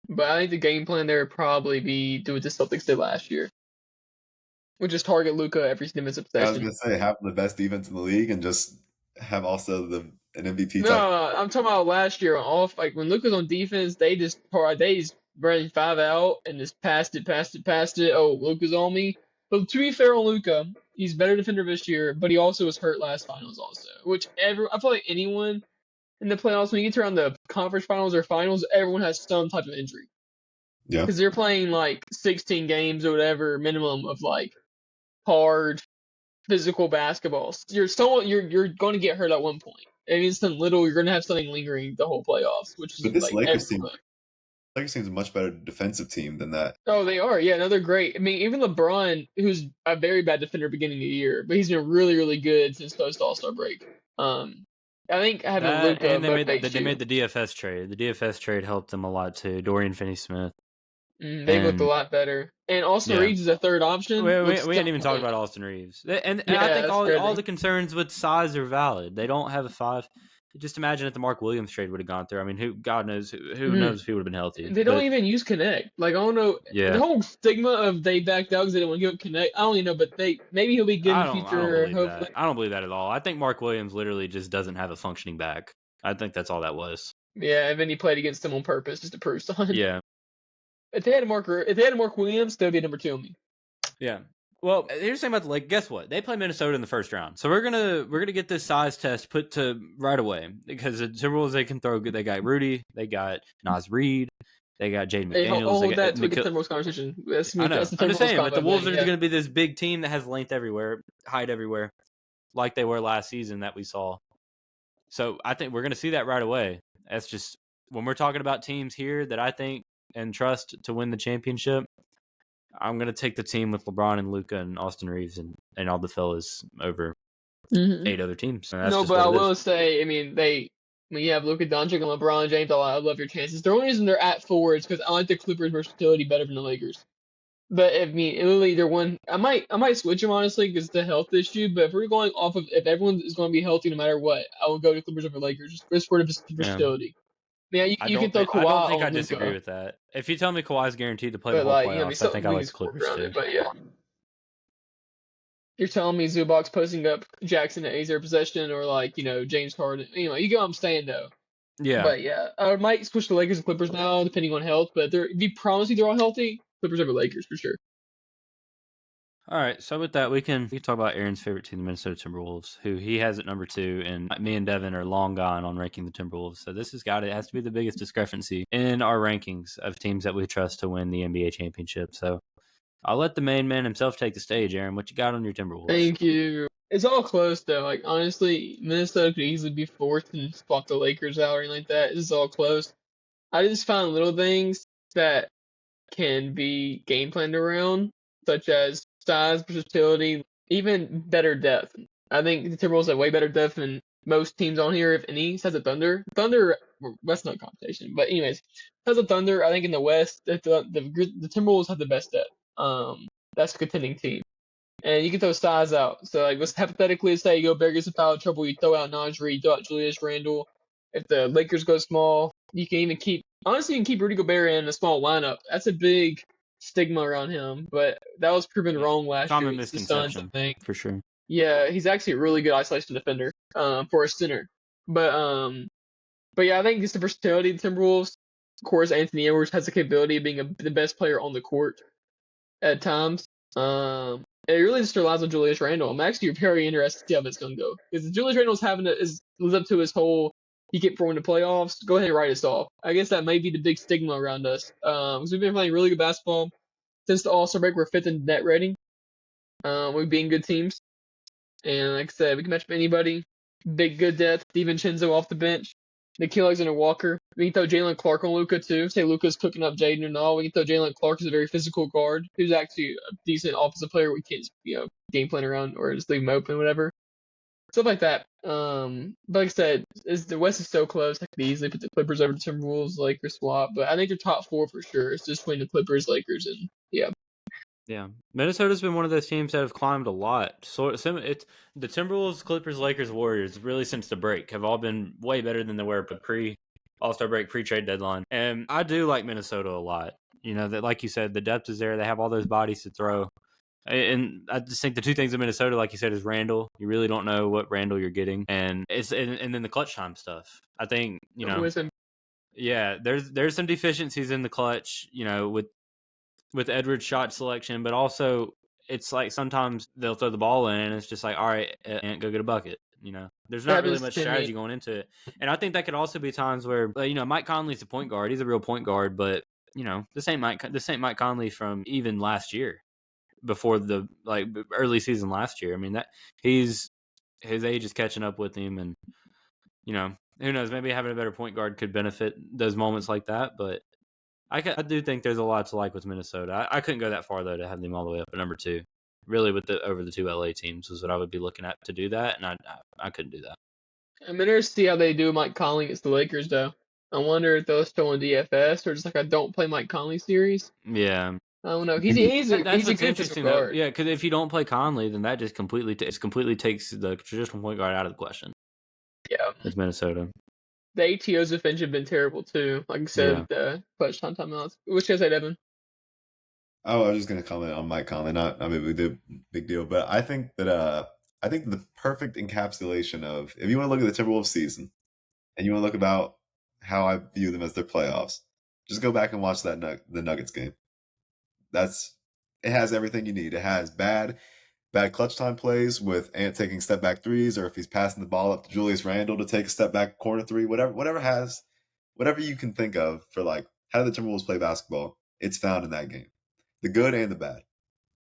But I think the game plan there would probably be do what the Celtics did last year, which is target Luka every defensive possession. I was gonna say have the best defense in the league and just have also an MVP. No, I'm talking about last year. When Luka's on defense, they just ran 5 out and just passed it. Oh, Luka's on me. But to be fair on Luka, he's better defender this year, but he also was hurt last finals also. I feel like anyone in the playoffs, when you get around the conference finals or finals, everyone has some type of injury. Yeah. Because they're playing like 16 games or whatever minimum of like hard physical basketball. You're going to get hurt at one point. I mean, you're going to have something lingering the whole playoffs, which is this Lakers team is a much better defensive team than that. Oh, they are. Yeah, no, they're great. I mean, even LeBron, who's a very bad defender beginning of the year, but he's been really, really good since post All-Star break. I think having Luka, and they made the DFS trade. The DFS trade helped them a lot too. Dorian Finney-Smith. They looked a lot better. And Austin Reeves is a third option. We didn't even talk about Austin Reeves. And I think all the concerns with size are valid. They don't have a 5. Just imagine if the Mark Williams trade would have gone through. I mean, God knows who knows if he would have been healthy. They don't even use Connect. Like, I don't know. Yeah. The whole stigma of they backed out because they didn't want to give up Connect. I don't even know, but maybe he'll be good in the future. Hopefully. I don't believe that at all. I think Mark Williams literally just doesn't have a functioning back. I think that's all that was. Yeah, and then he played against them on purpose just to prove something. Yeah. If they had a Mark Williams, they'd be number 2 on me. Yeah. Well, here's the thing about the Lakers. Guess what? They play Minnesota in the first round, so we're gonna get this size test put to right away because the Timberwolves they can throw good. They got Rudy, they got Naz Reid, they got Jaden McDaniels. Hold that to the Timberwolves conversation. I know. I'm just saying, but the Wolves are going to be this big team that has length everywhere, height everywhere, like they were last season that we saw. So I think we're going to see that right away. That's just when we're talking about teams here that I think and trust to win the championship. I'm gonna take the team with LeBron and Luka and Austin Reeves and all the fellas over 8 other teams. No, but I will say, I mean, when you have Luka Doncic and LeBron James, I love your chances. The only reason they're at 4 is because I like the Clippers' versatility better than the Lakers. But I mean, it'll either one. I might switch them honestly because it's a health issue. But if we're going off of if everyone is going to be healthy no matter what, I will go to Clippers over Lakers just for the versatility. Yeah, you can throw Kawhi I don't think on I disagree Luka. with that. If you tell me Kawhi's guaranteed to play But the whole like, playoffs, I think I like the Clippers too. But yeah, you're telling me Zubac's posting up Jackson at either possession or like James Harden. You get what I'm saying though. Yeah. But yeah, I might switch to Lakers and Clippers now depending on health. But if you promise me they're all healthy, Clippers over Lakers for sure. All right, so with that, we can talk about Aaron's favorite team, the Minnesota Timberwolves, who he has at number 2, and me and Devin are long gone on ranking the Timberwolves. So this has to be the biggest discrepancy in our rankings of teams that we trust to win the NBA championship. So I'll let the main man himself take the stage. Aaron, what you got on your Timberwolves? Thank you. It's all close though. Like honestly, Minnesota could easily be 4th and spot the Lakers out or anything like that. This is all close. I just found little things that can be game planned around, such as size, versatility, even better depth. I think the Timberwolves have way better depth than most teams on here, if any. Besides the Thunder. Thunder, that's not competition. But anyways, besides the Thunder, I think in the West, the Timberwolves have the best depth. That's a contending team. And you can throw size out. So like, let's hypothetically say you go Bear gets in foul trouble, you throw out Najee, you throw out Julius Randle. If the Lakers go small, you can even keep Rudy Gobert in a small lineup. That's a big stigma around him, but that was proven wrong last year. Common misconception, for sure. Yeah, he's actually a really good isolation defender for a center. But yeah, I think it's the versatility of the Timberwolves. Of course, Anthony Edwards has the capability of being the best player on the court at times. It really just relies on Julius Randle. I'm actually very interested to see how it's going to go. Because Julius Randle's lives up to his whole, he get 4 in the playoffs, go ahead and write us off. I guess that may be the big stigma around us. Because we've been playing really good basketball. Since the All-Star break, we're 5th in net rating. We've been good teams. And like I said, we can match up anybody. Big, good depth. DiVincenzo off the bench. Nikhil Alexander-Walker. We can throw Jalen Clark on Luka too. Say Luka's cooking up Jaden and all. We can throw Jalen Clark as a very physical guard who's actually a decent offensive player. We can't game plan around or just leave him open, whatever. Stuff like that. But like I said, the West is so close. I could easily put the Clippers over the Timberwolves, Lakers swap. But I think they're top 4 for sure. It's just between the Clippers, Lakers, and yeah. Yeah, Minnesota's been one of those teams that have climbed a lot. So it's the Timberwolves, Clippers, Lakers, Warriors really since the break have all been way better than they were pre All-Star break, pre-trade deadline. And I do like Minnesota a lot. That like you said, the depth is there. They have all those bodies to throw. And I just think the 2 things in Minnesota, like you said, is Randle. You really don't know what Randle you're getting, and then the clutch time stuff. I think yeah, there's some deficiencies in the clutch. With Edwards' shot selection, but also it's like sometimes they'll throw the ball in and it's just like, all right, and go get a bucket. There's not really much strategy going into it. And I think that could also be times where, Mike Conley's a point guard. He's a real point guard, but this ain't Mike Conley from even last year, before the early season last year. I mean, that his age is catching up with him, and who knows, maybe having a better point guard could benefit those moments like that, but I do think there's a lot to like with Minnesota. I couldn't go that far, though, to have them all the way up at number 2. Really, over the 2 LA teams was what I would be looking at to do that, and I couldn't do that. I'm interested to see how they do Mike Conley against the Lakers, though. I wonder if they'll still in DFS or just like a don't play Mike Conley series. Yeah. I don't know. He's a good interesting guard. Yeah, because if you don't play Conley, then that just completely takes the traditional point guard out of the question. Yeah. It's Minnesota. The ATO's offense have been terrible too. Like I said, the clutch time timeouts. What you say, Devin? Oh, I was just gonna comment on Mike Conley. Not a big deal, but I think that the perfect encapsulation of, if you want to look at the Timberwolves season and you want to look about how I view them as their playoffs, just go back and watch the Nuggets game. It has everything you need. It has bad clutch time plays with Ant taking step back threes, or if he's passing the ball up to Julius Randle to take a step back corner 3, whatever you can think of for like how the Timberwolves play basketball, it's found in that game. The good and the bad.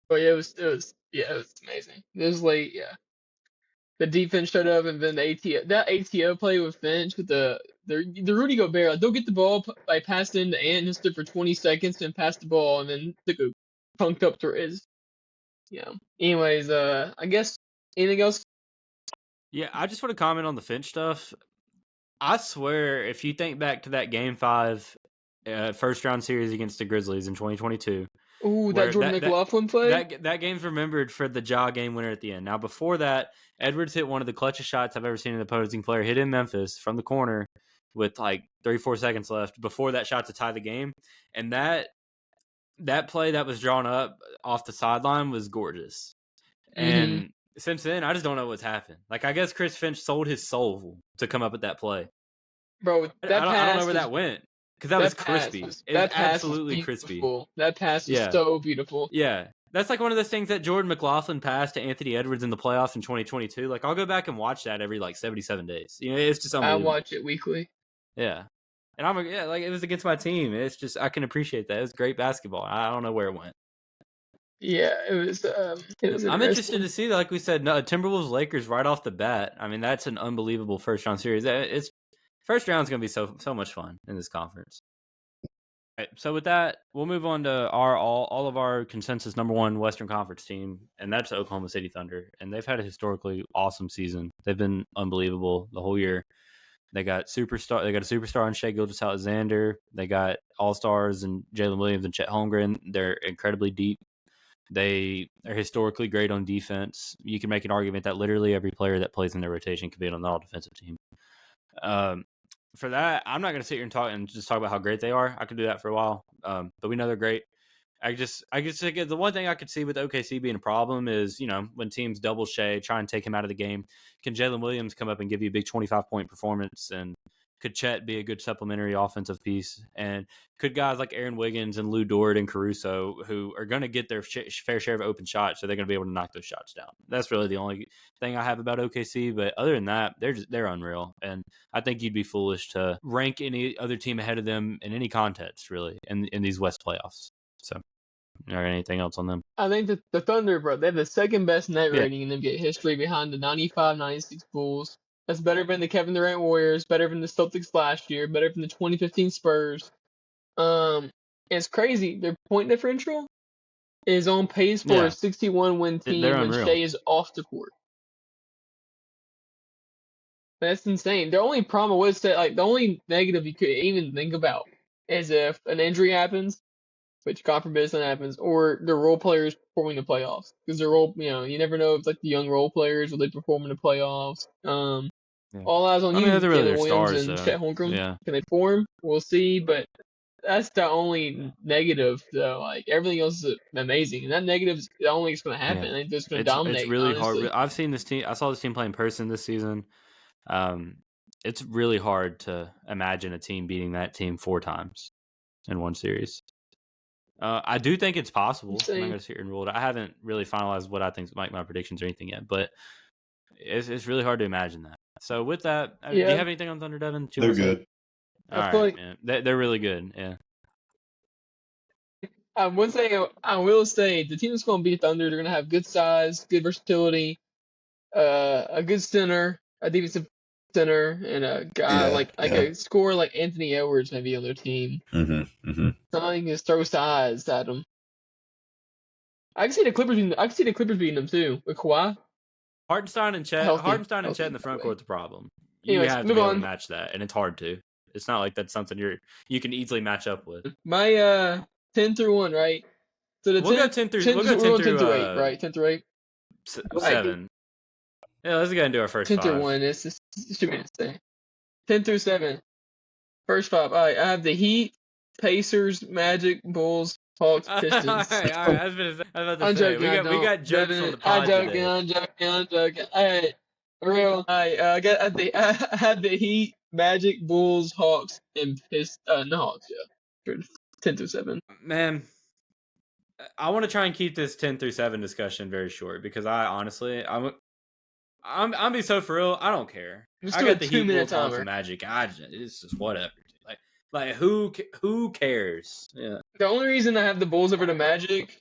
Oh yeah, it was amazing. It was late, yeah. The defense showed up, and then that ATO play with Finch with the Rudy Gobert, they'll get the ball, pass it into Ant and stood for 20 seconds and pass the ball, and then took a punked up to his. Yeah. Anyways, I guess anything else? Yeah, I just want to comment on the Finch stuff. I swear, if you think back to that Game 5 first round series against the Grizzlies in 2022. Ooh, that Jordan McLaughlin play? That game's remembered for the Ja game winner at the end. Now, before that, Edwards hit one of the clutchest shots I've ever seen an opposing player hit in Memphis from the corner with like 3-4 seconds left before that shot to tie the game. And that play that was drawn up off the sideline was gorgeous. And since then, I just don't know what's happened. Like, I guess Chris Finch sold his soul to come up with that play. Bro, I don't know where that went. Because that was crispy. It was absolutely crispy. That pass was so beautiful. Yeah. That's like one of those things that Jordan McLaughlin passed to Anthony Edwards in the playoffs in 2022. Like, I'll go back and watch that every, 77 days. You know, it's just unbelievable. I watch it weekly. Yeah. And it was against my team. It's just, I can appreciate that. It was great basketball. I don't know where it went. Yeah, it was I'm interested to see, like we said, Timberwolves Lakers right off the bat. I mean, that's an unbelievable first round series. First round's going to be so much fun in this conference. All right, so with that, we'll move on to all of our consensus number one Western Conference team, and that's the Oklahoma City Thunder. And they've had a historically awesome season. They've been unbelievable the whole year. They got a superstar in Shai Gilgeous-Alexander. They got all-stars in Jalen Williams and Chet Holmgren. They're incredibly deep. They are historically great on defense. You can make an argument that literally every player that plays in their rotation could be on the all-defensive team. For that, I'm not going to sit here and just talk about how great they are. I could do that for a while, but we know they're great. I guess the one thing I could see with OKC being a problem is, when teams double Shai, try and take him out of the game, can Jalen Williams come up and give you a big 25-point performance? And could Chet be a good supplementary offensive piece? And could guys like Aaron Wiggins and Lou Dort and Caruso, who are going to get their fair share of open shots, so they're going to be able to knock those shots down? That's really the only thing I have about OKC. But other than that, they're unreal. And I think you'd be foolish to rank any other team ahead of them in any contest, really, in these West playoffs. So, or anything else on them? I think that the Thunder, bro, they have the second best net rating in NBA history behind the 95-96 Bulls. That's better than the Kevin Durant Warriors, better than the Celtics last year, better than the 2015 Spurs. It's crazy. Their point differential is on pace for a 61-win team when Shai is off the court. That's insane. The only problem was that, the only negative you could even think about is if an injury happens, which God forbid something happens, or the role players performing the playoffs. Because the role, you never know if the young role players will they perform in the playoffs. All eyes on you, they're really Williams stars, and Chet Holmgren. Yeah. Can they perform? We'll see, but that's the only negative, though. Everything else is amazing, and that negative is the only thing that's going to happen. I think they're just going to dominate. It's really honestly. hard. I've seen this team. I saw this team play in person this season. It's really hard to imagine a team beating that team 4 times in one series. I do think it's possible. I'm not going to sit here and rule it. I haven't really finalized what I think might my predictions or anything yet, but it's really hard to imagine that. So with that, do you have anything on Thunder, Devin? They're good. All right, man. They're really good. Yeah. One thing I will say, the team that's going to beat Thunder, they're going to have good size, good versatility, a good center, a defensive center, and a guy a scorer like Anthony Edwards maybe on their team. Something can just throw size at them. I can see the Clippers beating them too with Kawhi. Hartenstein and Chet in the front court's a problem. You have to be able to match that, and it's hard to. It's not like that's something you can easily match up with. My 10 through 1, right? So we'll go 10 through 8, right? 10 through 8. 7. Yeah, let's go ahead and do our first 10 5. 10 through 1. It should be the same. 10 through 7. First 5. All right, I have the Heat, Pacers, Magic, Bulls, Hawks, Pistons. all right. I was about to say, we got jokes on the pod today. I'm joking. All right, real. All right, I had the Heat, Magic, Bulls, Hawks, and Pistons. No, Hawks, yeah. 10 through 7. Man, I want to try and keep this 10 through 7 discussion very short because I'm be so for real. I don't care. I got the Heat, Bulls, Hawks, and Magic. It's just whatever. Like who cares? Yeah. The only reason I have the Bulls over the Magic,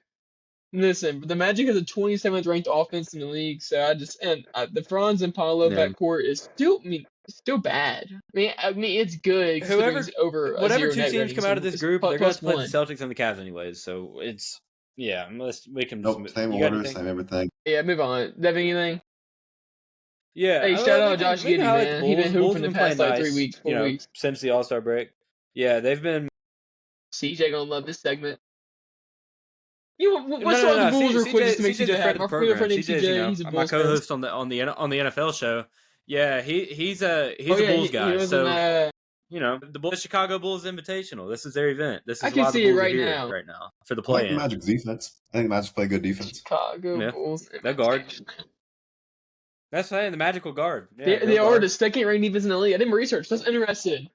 listen, the Magic has a 27th ranked offense in the league, so the Franz and Paolo backcourt is still bad. I mean it's good. Whatever 2 teams come out of this group, they're going to play the Celtics and the Cavs anyways. So it's Yeah, we can. Nope, same order, same everything. Yeah, move on. Devin, anything? Yeah. Hey, shout out Josh Giddey, man. He's been hooping the past like 3 weeks, 4 weeks since the All-Star break. Yeah, they've been. CJ gonna love this segment. Let's talk the Bulls real quick just to make CJ happy. Our friend named CJ, he's a Bulls my co-host on the NFL show. Yeah, he's a Bulls guy. So the Chicago Bulls Invitational. This is their event. This is I can see it right now for the play-in. I like the Magic's defense. I think the Magic play good defense. Chicago Bulls. That guard. That's saying the magical guard. Yeah, they are the second ranked defense in the league. I didn't research. That's interested.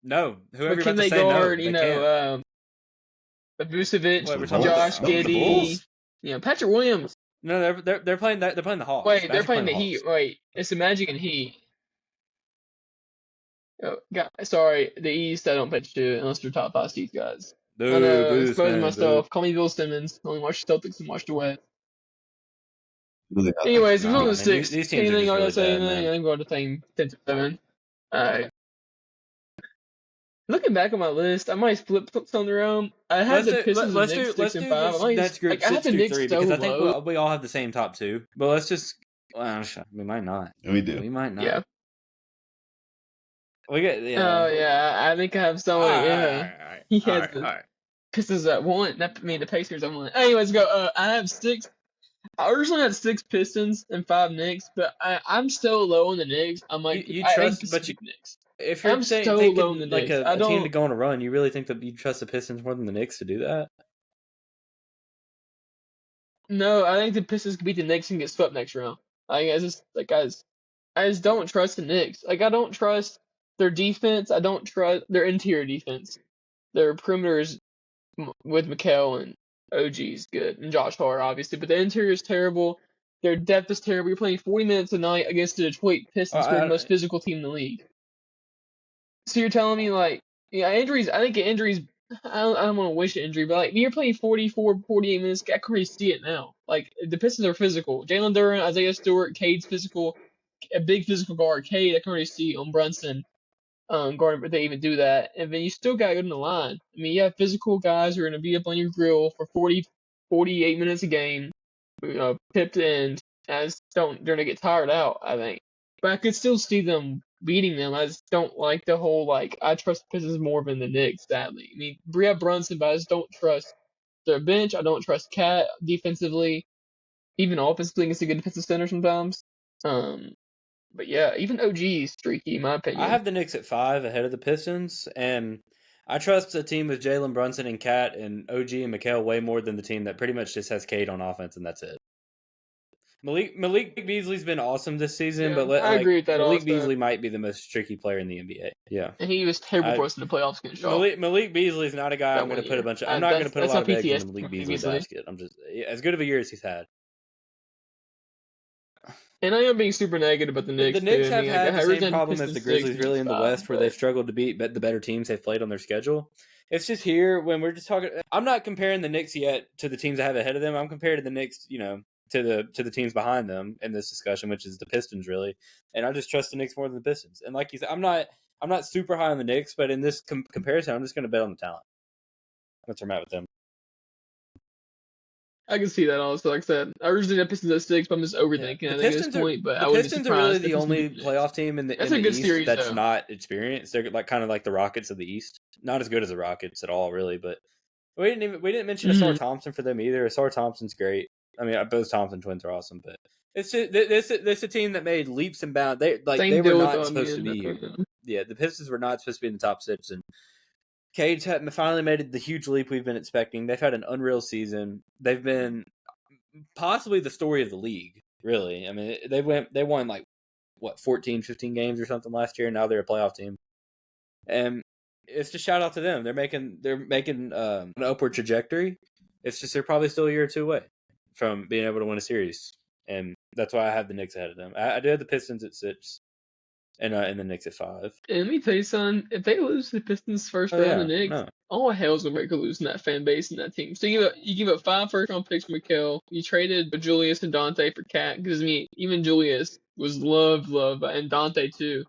No, whoever but can they guard? Vucevic, Josh Giddey, Patrick Williams. No, they're playing that. They're playing the Hawks. Wait, they're playing the Heat. Wait, it's the Magic and Heat. Oh, God, sorry, the East. I don't pitch to unless they're top 5 seeds, guys. Exposing myself. Call me Bill Simmons. Only watch the Celtics and watch the West. Really anyways, we're on the 6. Anything I gotta say? Anything? I think we're on the thing 10-7. Alright. Looking back on my list, I might flip some around. I had the Pistons and Knicks 6 and 5. That's group 6 through 3 because I think low. we all have the same top 2. But let's just. Well, we might not. We do. We might not. Yeah. We get. Oh yeah, I think I have someone. Alright. He has the Pistons at 1. The Pacers at 1. Anyways, go. I have 6. I originally had 6 Pistons and 5 Knicks, but I'm so low on the Knicks. I'm like, you trust, but Knicks. If you're so low on the like Knicks. a team to go on a run, you really think that you trust the Pistons more than the Knicks to do that? No, I think the Pistons could beat the Knicks and get swept next round. I just don't trust the Knicks. Like, I don't trust their defense. I don't trust their interior defense. Their perimeters with Mikal and OG is good, and Josh Hart, obviously, but the interior is terrible. Their depth is terrible. You're playing 40 minutes a night against the Detroit Pistons, who are the most physical team in the league. So you're telling me, injuries, I think injuries, I don't want to wish an injury, but, you're playing 44, 48 minutes, I can already see it now. The Pistons are physical. Jalen Duren, Isaiah Stewart, Cade's physical, a big physical guard. Cade, I can already see on Brunson. Guarding, but they even do that, and then you still got to go in the line. I mean, you have physical guys who are going to be up on your grill for 48 minutes a game, pipped in, they're going to get tired out, I think. But I could still see them beating them. I just don't like the whole, I trust the Pistons more than the Knicks, sadly. I mean, Bria Brunson, but I just don't trust their bench. I don't trust Cat defensively. Even offensively against a good defensive center sometimes. But yeah, even OG is streaky, in my opinion. I have the Knicks at 5 ahead of the Pistons, and I trust a team with Jalen Brunson and Cat and OG and Mikal way more than the team that pretty much just has Cade on offense, and that's it. Malik Beasley's been awesome this season, but I agree with that. Malik Beasley might be the most tricky player in the NBA. Yeah, and he was terrible for us in the playoffs against Shaw. Malik Beasley's not a guy I'm going to put a bunch of. I'm not going to put a lot of eggs in the Malik Beasley basket. I'm just as good of a year as he's had. And I am being super negative about the Knicks. The Knicks have had the same problem as the Grizzlies, really, in the West, where they've struggled to beat the better teams they've played on their schedule. It's just here when we're just talking. I'm not comparing the Knicks yet to the teams I have ahead of them. I'm comparing the Knicks, to the teams behind them in this discussion, which is the Pistons, really. And I just trust the Knicks more than the Pistons. And like you said, I'm not super high on the Knicks, but in this comparison, I'm just going to bet on the talent. That's where I'm at with them. I can see that also. Like I said, I originally had Pistons at 6, but I'm just overthinking it at this point. But the Pistons are really the only playoff team in the East series, that's not experienced. They're kind of like the Rockets of the East. Not as good as the Rockets at all, really. But we didn't mention Asar Thompson for them either. Asar Thompson's great. I mean, both Thompson twins are awesome, but it's just this a team that made leaps and bounds. They were not supposed to be here. Yeah, the Pistons were not supposed to be in the top 6, and Cade finally made the huge leap we've been expecting. They've had an unreal season. They've been possibly the story of the league, really. I mean, they won 14, 15 games or something last year. Now they're a playoff team, and it's just shout out to them. They're making an upward trajectory. It's just they're probably still a year or two away from being able to win a series, and that's why I have the Knicks ahead of them. I do have the Pistons at 6. And the Knicks at 5. And let me tell you something. If they lose to the Pistons first round, the Knicks, all hell's gonna break loose in that fan base and that team. So you give up 5 first-round picks for Mikal. You traded Julius and Dante for Cat because even Julius was loved, and Dante too.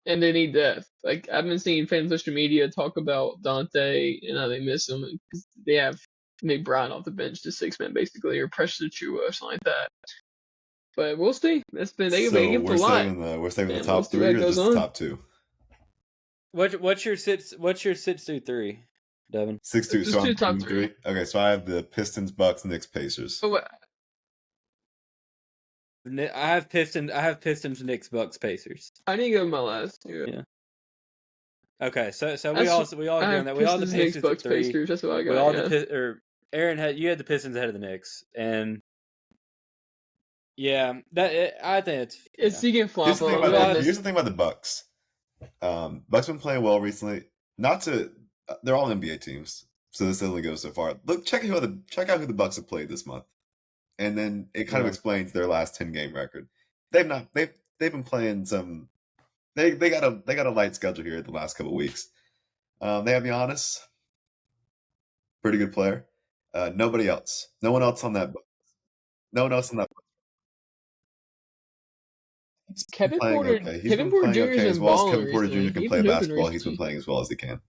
And they need depth. I've been seeing fans on social media talk about Dante and how they miss him because they have Nick Brown off the bench to 6-man basically, or Precious Achua or something like that. But we'll see. They give a lot. We're saving the And top we'll see three what or goes just the on. top two? What's your six through three, Devin? 6 through Just do top three. Okay, so I have the Pistons, Bucks, Knicks, Pacers. Oh, I have Pistons, Knicks, Bucks, Pacers. I didn't give my last two. Yeah. Okay, so we all agree on that. We all had the Pacers Bucks, at 3. Pacers, that's what I got. We all Aaron you had the Pistons ahead of the Knicks, and yeah, I think it's you can flop. Here's the thing about the Bucks. Bucks been playing well recently. They're all NBA teams, so this only goes so far. Look, check out who the Bucks have played this month, and then it kind of explains their last 10-game record. They've been playing some. They got a light schedule here the last couple of weeks. They have Giannis, pretty good player. Nobody else. No one else on that. No one else on that. Kevin Porter Jr. has been as well as Kevin balling Porter recently. Jr. can play basketball. He's been playing as well as he can.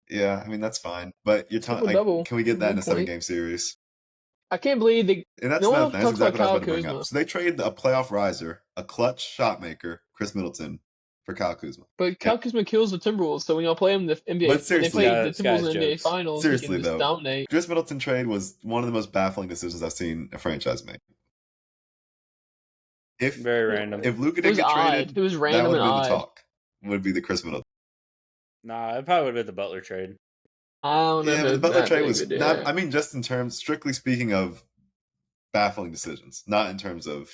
Yeah, I mean that's fine. But you're talking. Can we get that in a 7-game series? I can't believe they. And that's exactly what I was about to bring up. So they traded a playoff riser, a clutch shot maker, Chris Middleton, for Kyle Kuzma. But Kyle Kuzma kills the Timberwolves, so when y'all play him in the NBA, but seriously, when they play the Timberwolves in the NBA Finals, seriously he can just dominate. Chris Middleton trade was one of the most baffling decisions I've seen a franchise make. Very random. If Luka didn't get traded, it was random that would and be odd. the talk. Would be the Chris Middleton. Nah, it probably would have been the Butler trade. I don't know. Yeah, the Butler trade was not. I mean, just in terms, strictly speaking of baffling decisions, not in terms of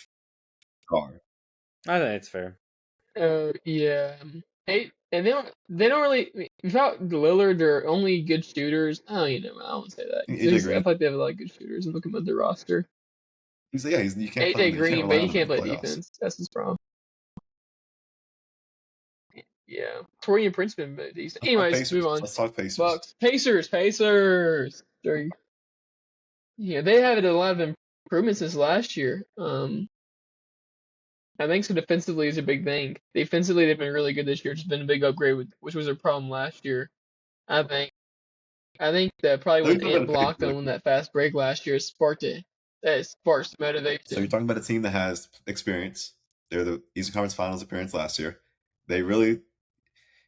car. I think it's fair. Yeah. And they don't really. Without Lillard, they're only good shooters. I won't say that. I feel like they have a lot of good shooters. And looking at their roster. You can't. AJ Green, but he can't play defense. That's his problem. Yeah, Torian Prince been decent. Anyways, let's move on. Let's talk Pacers. Bucks. Pacers. Yeah, they had a lot of improvements since last year. I think so. Defensively is a big thing. Defensively, they've been really good this year. It's been a big upgrade, which was their problem last year. I think that probably when Ant blocked them on that fast break last year sparked motivation. So you're talking about a team that has experience. They're the Eastern Conference Finals appearance last year. They really,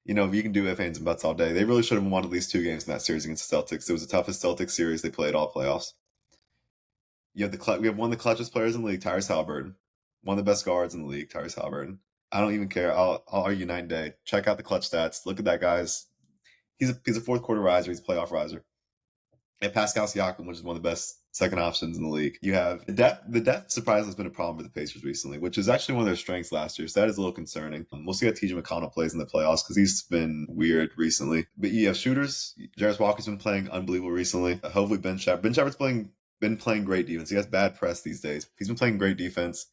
you can do ifs, ands, and buts all day. They really should have won at least 2 games in that series against the Celtics. It was the toughest Celtics series they played all playoffs. We have one of the clutchest players in the league, Tyrese Haliburton. One of the best guards in the league, Tyrese Haliburton. I don't even care. I'll argue night and day. Check out the clutch stats. Look at that guy's. He's a fourth quarter riser. He's a playoff riser. And Pascal Siakam, which is one of the best second options in the league. You have the depth surprisingly has been a problem for the Pacers recently, which is actually one of their strengths last year. So that is a little concerning. We'll see how TJ McConnell plays in the playoffs because he's been weird recently. But you have shooters. Jarris Walker's been playing unbelievable recently. Hopefully Ben Shepherd's been playing great defense. He has bad press these days. He's been playing great defense.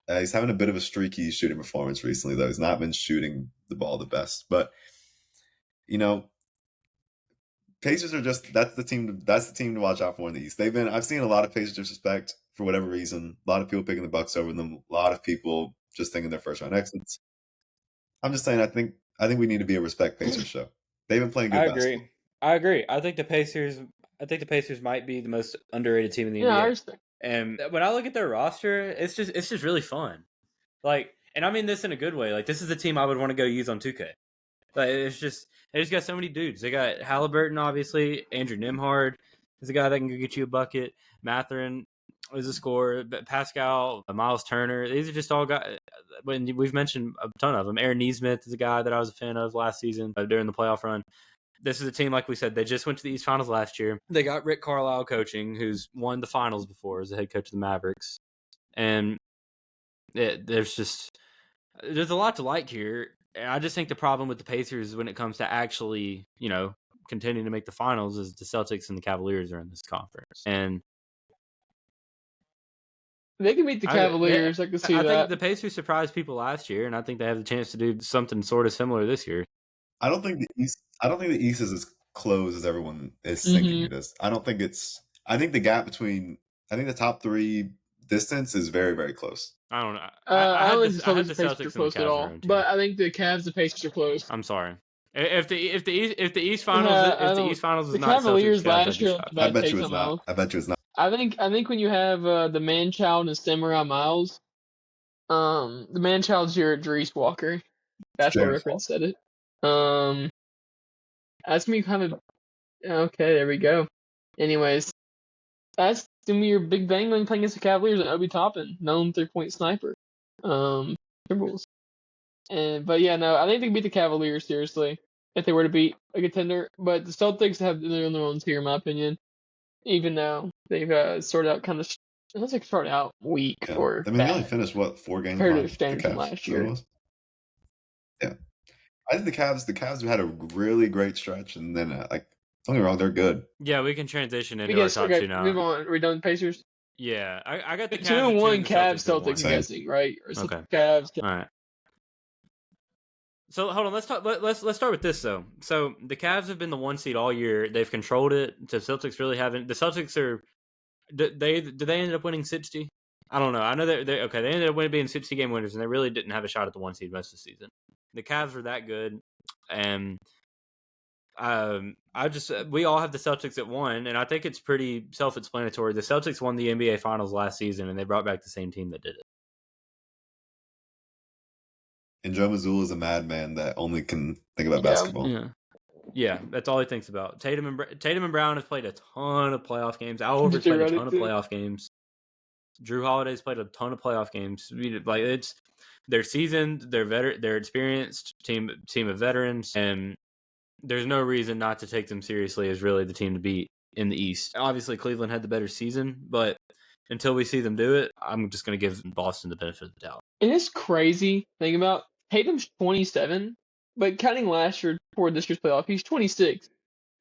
He's having a bit of a streaky shooting performance recently, though. He's not been shooting the ball the best. But, Pacers are that's the team to watch out for in the East. I've seen a lot of Pacers disrespect for whatever reason. A lot of people picking the Bucks over them. A lot of people just thinking they're first round exits. I'm just saying I think we need to be a respect Pacers show. They've been playing good basketball. I agree. I think the Pacers might be the most underrated team in the NBA. I understand. And when I look at their roster, it's just really fun. And I mean this in a good way. Like, this is a team I would want to go use on 2K. Like, they just got so many dudes. They got Haliburton, obviously. Andrew Nembhard is a guy that can go get you a bucket. Mathurin is a scorer. Pascal, Miles Turner. These are just all guys. When we've mentioned a ton of them. Aaron Nesmith is a guy that I was a fan of last season during the playoff run. This is a team, like we said, they just went to the East Finals last year. They got Rick Carlisle coaching, who's won the finals before as the head coach of the Mavericks. And there's a lot to like here. I just think the problem with the Pacers when it comes to actually, continuing to make the finals is the Celtics and the Cavaliers are in this conference. And they can beat the Cavaliers. I can see that. I think the Pacers surprised people last year, and I think they have the chance to do something sort of similar this year. I don't think the East is as close as everyone is thinking it is. I think the gap between the top 3 distance is very, very close. I don't know. I don't think the Celtics are close at all. But I think the Cavs and Pacers are close. I'm sorry. If the East Finals is the not Celtics Cavaliers Cavs, I'd last be year. shocked. I bet you it's not. I bet you it's not. I think when you have the man-child and Samurai Miles, the man-child's your Dries Walker. Basketball Reference said it. That's gonna be kind of okay. There we go. Anyways, that's gonna be your big bang when playing against the Cavaliers and Obi Toppin, known 3-point sniper. Timberwolves. But yeah, no, I think they can beat the Cavaliers seriously if they were to beat a contender. But the Celtics have their own tier, in my opinion. Even though they've started out kind of, it looks like started out weak or I mean, bad. they only finished 4 games compared to behind standings the from Cavs. last year. Yeah, I think the Cavs have had a really great stretch, and then don't get me wrong, they're good. Yeah, we can transition into our top two now. Move on. Are we done with Pacers? Yeah, I got the Cavs 2-1 Cavs Celtics, I'm guessing, right? Or okay. Cavs. All right. So hold on, let's start with this though. So the Cavs have been the 1 seed all year. They've controlled it. The Celtics really haven't. The Celtics are. Did they end up winning 60? I don't know. I know they ended up being 60-game winners, and they really didn't have a shot at the 1 seed most of the season. The Cavs were that good, and we all have the Celtics at 1, and I think it's pretty self-explanatory. The Celtics won the NBA Finals last season, and they brought back the same team that did it. And Joe Mazzulla is a madman that only can think about basketball. Yeah, that's all he thinks about. Tatum and Brown have played a ton of playoff games. Al Horford's played a ton of playoff games. Drew Holiday's played a ton of playoff games. Like it's they're seasoned, they're experienced team of veterans, and there's no reason not to take them seriously as really the team to beat in the East. Obviously, Cleveland had the better season, but until we see them do it, I'm just going to give Boston the benefit of the doubt. And it's crazy thinking about Tatum's 27, but counting last year toward this year's playoff, he's 26.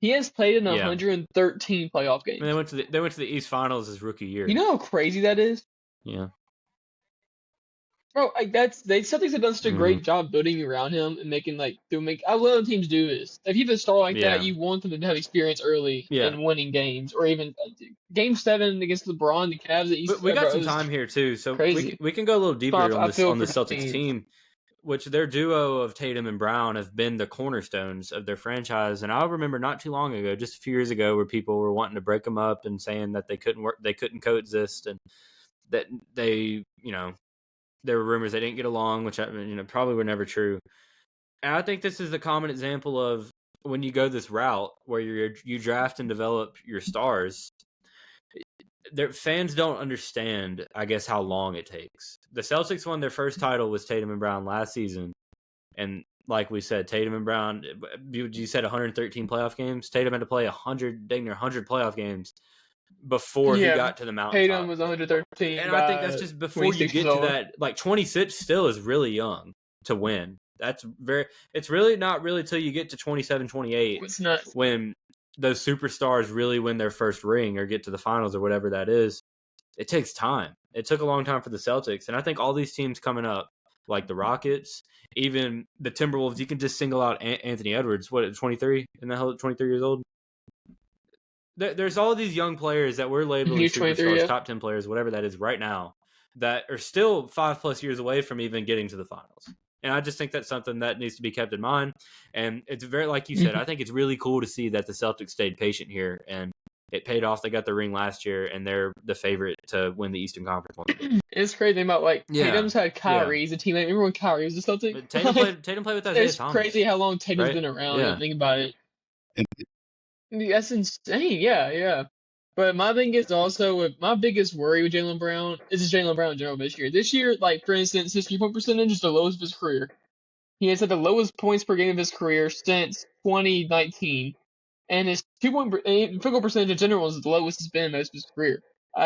He has played in 113 playoff games. I mean, they went to the East Finals his rookie year. You know how crazy that is? Yeah. Bro, Celtics have done such a great job building around him and making I love teams do this. If you have a star like that, you want them to have experience early in winning games, or even Game 7 against LeBron, the Cavs. But we got some time here too, so we can go a little deeper on the Celtics team, which their duo of Tatum and Brown have been the cornerstones of their franchise. And I remember not too long ago, just a few years ago, where people were wanting to break them up and saying that they couldn't coexist, and that there were rumors they didn't get along, which probably were never true. And I think this is a common example of when you go this route where you draft and develop your stars. Fans don't understand, I guess, how long it takes. The Celtics won their first title with Tatum and Brown last season, and like we said, Tatum and Brown. You said 113 playoff games. Tatum had to play 100 playoff games before he got to the mountaintop. Tatum was 113. And I think that's just before you get to that. Like 26 still is really young to win. It's really not really till you get to 27, 28 when those superstars really win their first ring or get to the finals or whatever that is. It takes time. It took a long time for the Celtics. And I think all these teams coming up, like the Rockets, even the Timberwolves, you can just single out Anthony Edwards. What, 23? Isn't that 23 years old? There's all these young players that we're labeling superstars, top 10 players, whatever that is right now, that are still 5+ years away from even getting to the finals. And I just think that's something that needs to be kept in mind. And it's very, like you said, I think it's really cool to see that the Celtics stayed patient here, and it paid off. They got the ring last year, and they're the favorite to win the Eastern Conference. It's crazy about Tatum's had Kyrie. He's a teammate. Remember when Kyrie was a Celtic? Tatum played with Isaiah Thomas. It's crazy how long Tatum's been around. Yeah. Think about it. That's insane. Yeah. But my thing is also, my biggest worry with Jaylen Brown is Jaylen Brown in general this year. This year, for instance, his 3-point percentage is the lowest of his career. He has had the lowest points per game of his career since 2019. And his 2-point field goal percentage in general is the lowest it's been most of his career.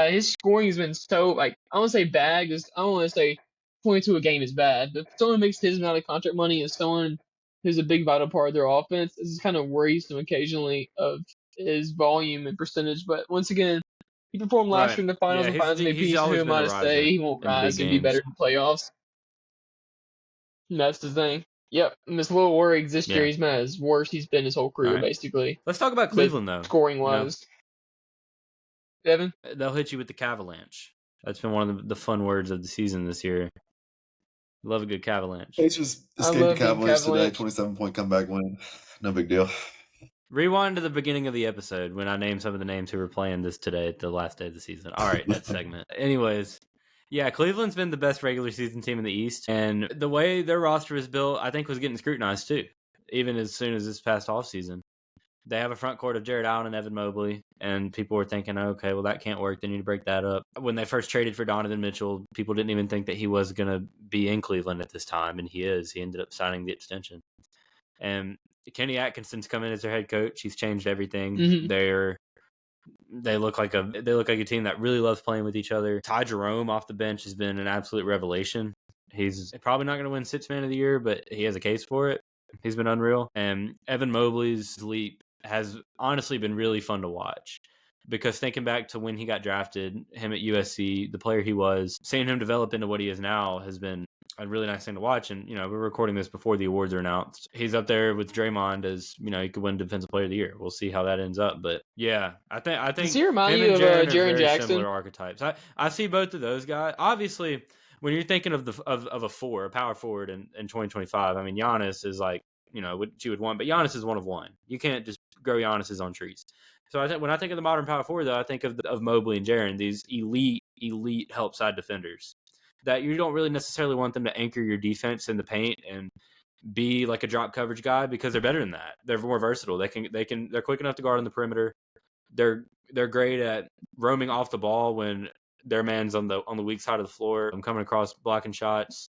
His scoring has been so, I don't want to say bad, because I don't want to say 22 a game is bad. But if someone makes his amount of contract money and someone who's a big vital part of their offense, this is kind of worrisome occasionally of his volume and percentage. But once again, he performed last year in the finals and finals MVP, so who am I to say he won't rise and be better in the playoffs? And that's the thing. Yep, I'm just a little worried this year he's as worse he's been his whole career, basically. Let's talk about Cleveland, though. Scoring-wise. Devin? They'll hit you with the Cavalanche. That's been one of the fun words of the season this year. Love a good Cavalanche. Pacers escaped the Cavalanche today. 27-point comeback win. No big deal. Rewind to the beginning of the episode when I named some of the names who were playing this today, the last day of the season. All right, next segment. Anyways, yeah, Cleveland's been the best regular season team in the East, and the way their roster is built, I think, was getting scrutinized too, even as soon as this past offseason. They have a front court of Jared Allen and Evan Mobley, and people were thinking, okay, well, that can't work. They need to break that up. When they first traded for Donovan Mitchell, people didn't even think that he was going to be in Cleveland at this time, and he is. He ended up signing the extension. And Kenny Atkinson's come in as their head coach. He's changed everything. Mm-hmm. They look like a team that really loves playing with each other. Ty Jerome off the bench has been an absolute revelation. He's probably not going to win Sixth Man of the Year, but he has a case for it. He's been unreal. And Evan Mobley's leap has honestly been really fun to watch, because thinking back to when he got drafted, him at USC, the player he was, seeing him develop into what he is now has been a really nice thing to watch. And, we're recording this before the awards are announced. He's up there with Draymond as, he could win Defensive Player of the Year. We'll see how that ends up. But yeah, I think Does he remind you of Jaren Jackson? Similar archetypes. I see both of those guys. Obviously, when you're thinking of a power forward in 2025, I mean, Giannis is like, what you would want, but Giannis is one of one. You can't just grow Giannis's on trees. So when I think of the modern power forward, though, I think of Mobley and Jaren, these elite help side defenders that you don't really necessarily want them to anchor your defense in the paint and be like a drop coverage guy, because they're better than that. They're more versatile. They're quick enough to guard on the perimeter. They're great at roaming off the ball when their man's on the weak side of the floor. I'm coming across blocking shots.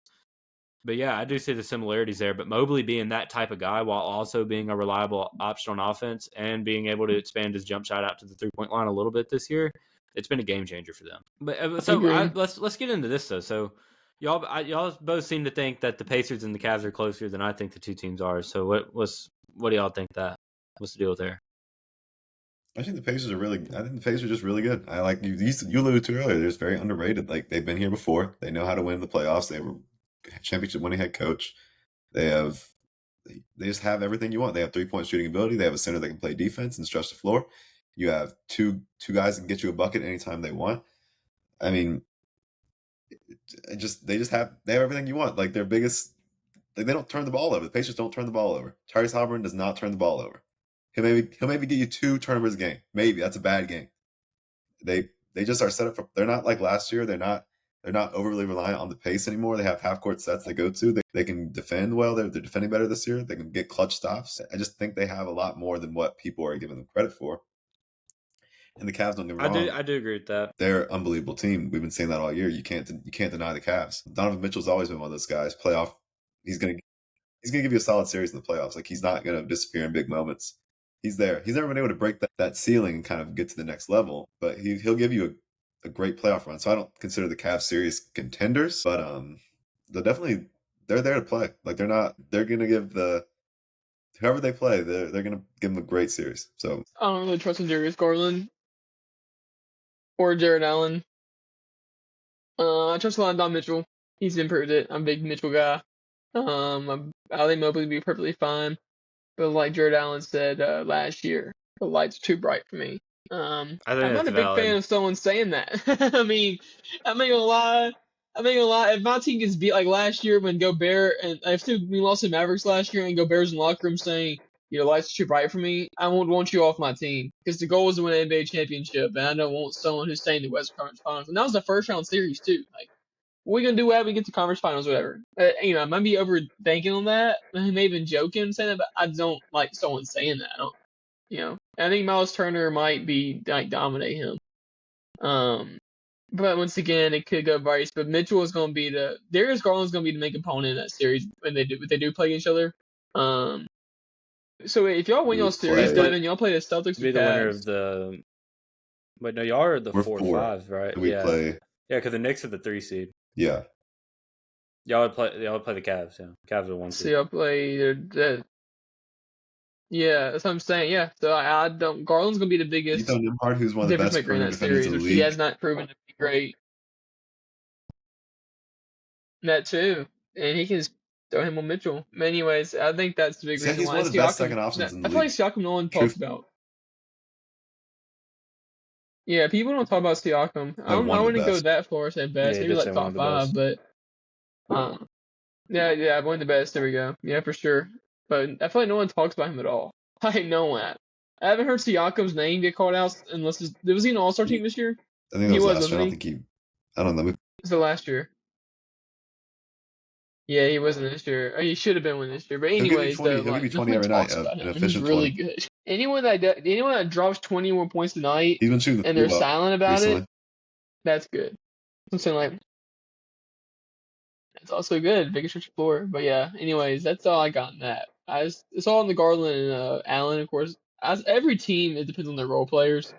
But yeah, I do see the similarities there. But Mobley being that type of guy while also being a reliable option on offense and being able to expand his jump shot out to the 3-point line a little bit this year, it's been a game changer for them. But let's get into this though. So y'all both seem to think that the Pacers and the Cavs are closer than I think the two teams are. So what do y'all think that? What's the deal there? I think the Pacers are just really good. I like you alluded to earlier. They're just very underrated. Like, they've been here before. They know how to win the playoffs. They have a championship winning head coach. They just have everything you want. They have 3-point shooting ability. They have a center that can play defense and stretch the floor. You have two guys that can get you a bucket anytime they want. I mean, they have everything you want. Like, their biggest, like, they don't turn the ball over. The Pacers don't turn the ball over. Tyrese Halliburton does not turn the ball over. He'll maybe get you 2 turnovers a game. Maybe that's a bad game. They just are set up for. They're not like last year. They're not overly reliant on the pace anymore. They have half court sets they go to. They can defend well. They're defending better this year. They can get clutch stops. I just think they have a lot more than what people are giving them credit for. And the Cavs, don't get me wrong. I do agree with that. They're an unbelievable team. We've been saying that all year. You can't deny the Cavs. Donovan Mitchell's always been one of those guys. Playoff. He's gonna give you a solid series in the playoffs. Like, he's not gonna disappear in big moments. He's there. He's never been able to break that ceiling and kind of get to the next level, but he'll give you a great playoff run. So I don't consider the Cavs serious contenders, but they're there to play. Like, they're gonna give whoever they play, they're gonna give them a great series. So I don't really trust in Darius Garland or Jared Allen. I trust Landon Mitchell. He's improved it. I'm a big Mitchell guy. I think Mobley would be perfectly fine. But like Jared Allen said last year, the lights are too bright for me. I'm not a big fan of someone saying that. I mean, I'm not gonna lie. If my team gets beat like last year when Gobert and we lost to Mavericks last year and Gobert's in the locker room saying your lights are too bright for me, I won't want you off my team, because the goal is to win an NBA championship, and I don't want someone who's saying the Western Conference Finals. And that was the first round series too. Like, what are we gonna do when we get to conference finals, or whatever? I might be overthinking on that. I may have been joking saying that, but I don't like someone saying that. I think Miles Turner might be like dominate him. But once again, it could go vice. But Mitchell is going to be Darius Garland is going to be the main component in that series when they do play each other. So if y'all win your series, Devin, y'all play the Celtics. Be the winner of the. Wait, no, y'all are the 4-5, right? We play. Yeah, because the Knicks are the 3 seed. Yeah. Y'all would play the Cavs. Yeah, Cavs are 1 seed. So y'all play Yeah, that's what I'm saying. Yeah, so I don't. Garland's gonna be the biggest. Ethan Nimhard, who's one of the best maker in that series, which he has not proven to be great. That too, and he can throw him on Mitchell. But anyways, I think that's the big reason he's why. One of the best second options in the league. I feel like Siakam no one talks about. Yeah, people don't talk about Siakam. I wouldn't go that far as at best. Maybe like top 5, but Yeah, one of the best. There we go. Yeah, for sure. But I feel like no one talks about him at all. Like no one. I haven't heard Siakam's name get called out unless was he an All-Star team this year? I think that was last year. I don't think I don't know. So last year. Yeah, he wasn't this year. He should have been one this year. But anyways, he'll give you 20 every night. An efficient he's really good. Anyone that drops 21 points a night he's been shooting and they're silent about recently. it, that's good. I'm saying like it's also good. Biggest stretch floor. But yeah, anyways, that's all I got in that. It's all in the Garland and Allen, of course. As every team, it depends on their role players.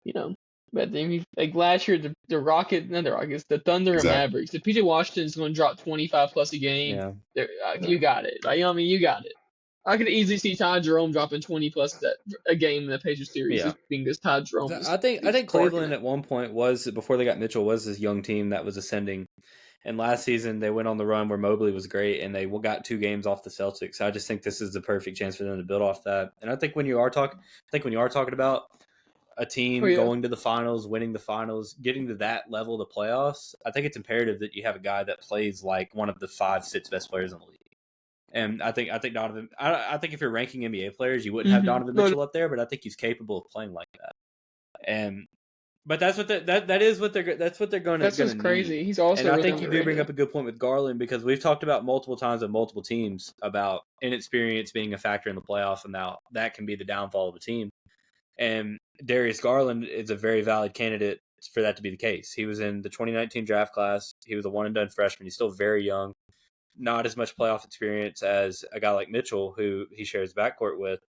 You know. But then, like last year, the Rockets, not the Rockets, the Thunder and Mavericks. If PJ Washington's going to drop 25 plus a game, you got it. Like, you know what I mean? You got it. I could easily see Ty Jerome dropping 20 plus a game in the Pacers series. Yeah. Just being this Ty Jerome. I think Cleveland at one point was, before they got Mitchell, was this young team that was ascending. And last season they went on the run where Mobley was great, and they got 2 games off the Celtics. So I just think this is the perfect chance for them to build off that. And I think when you are talking about a team going to the finals, winning the finals, getting to that level of the playoffs, I think it's imperative that you have a guy that plays like one of the 5-6 best players in the league. And I think Donovan. I think if you're ranking NBA players, you wouldn't have Donovan Mitchell up there, but I think he's capable of playing like that. But that's what that's what they're going to. That's just crazy. Need. He's also. And I think you do bring up a good point with Garland, because we've talked about multiple times with multiple teams about inexperience being a factor in the playoffs, and now that can be the downfall of a team. And Darius Garland is a very valid candidate for that to be the case. He was in the 2019 draft class. He was a one-and-done freshman. He's still very young. Not as much playoff experience as a guy like Mitchell, who he shares backcourt with.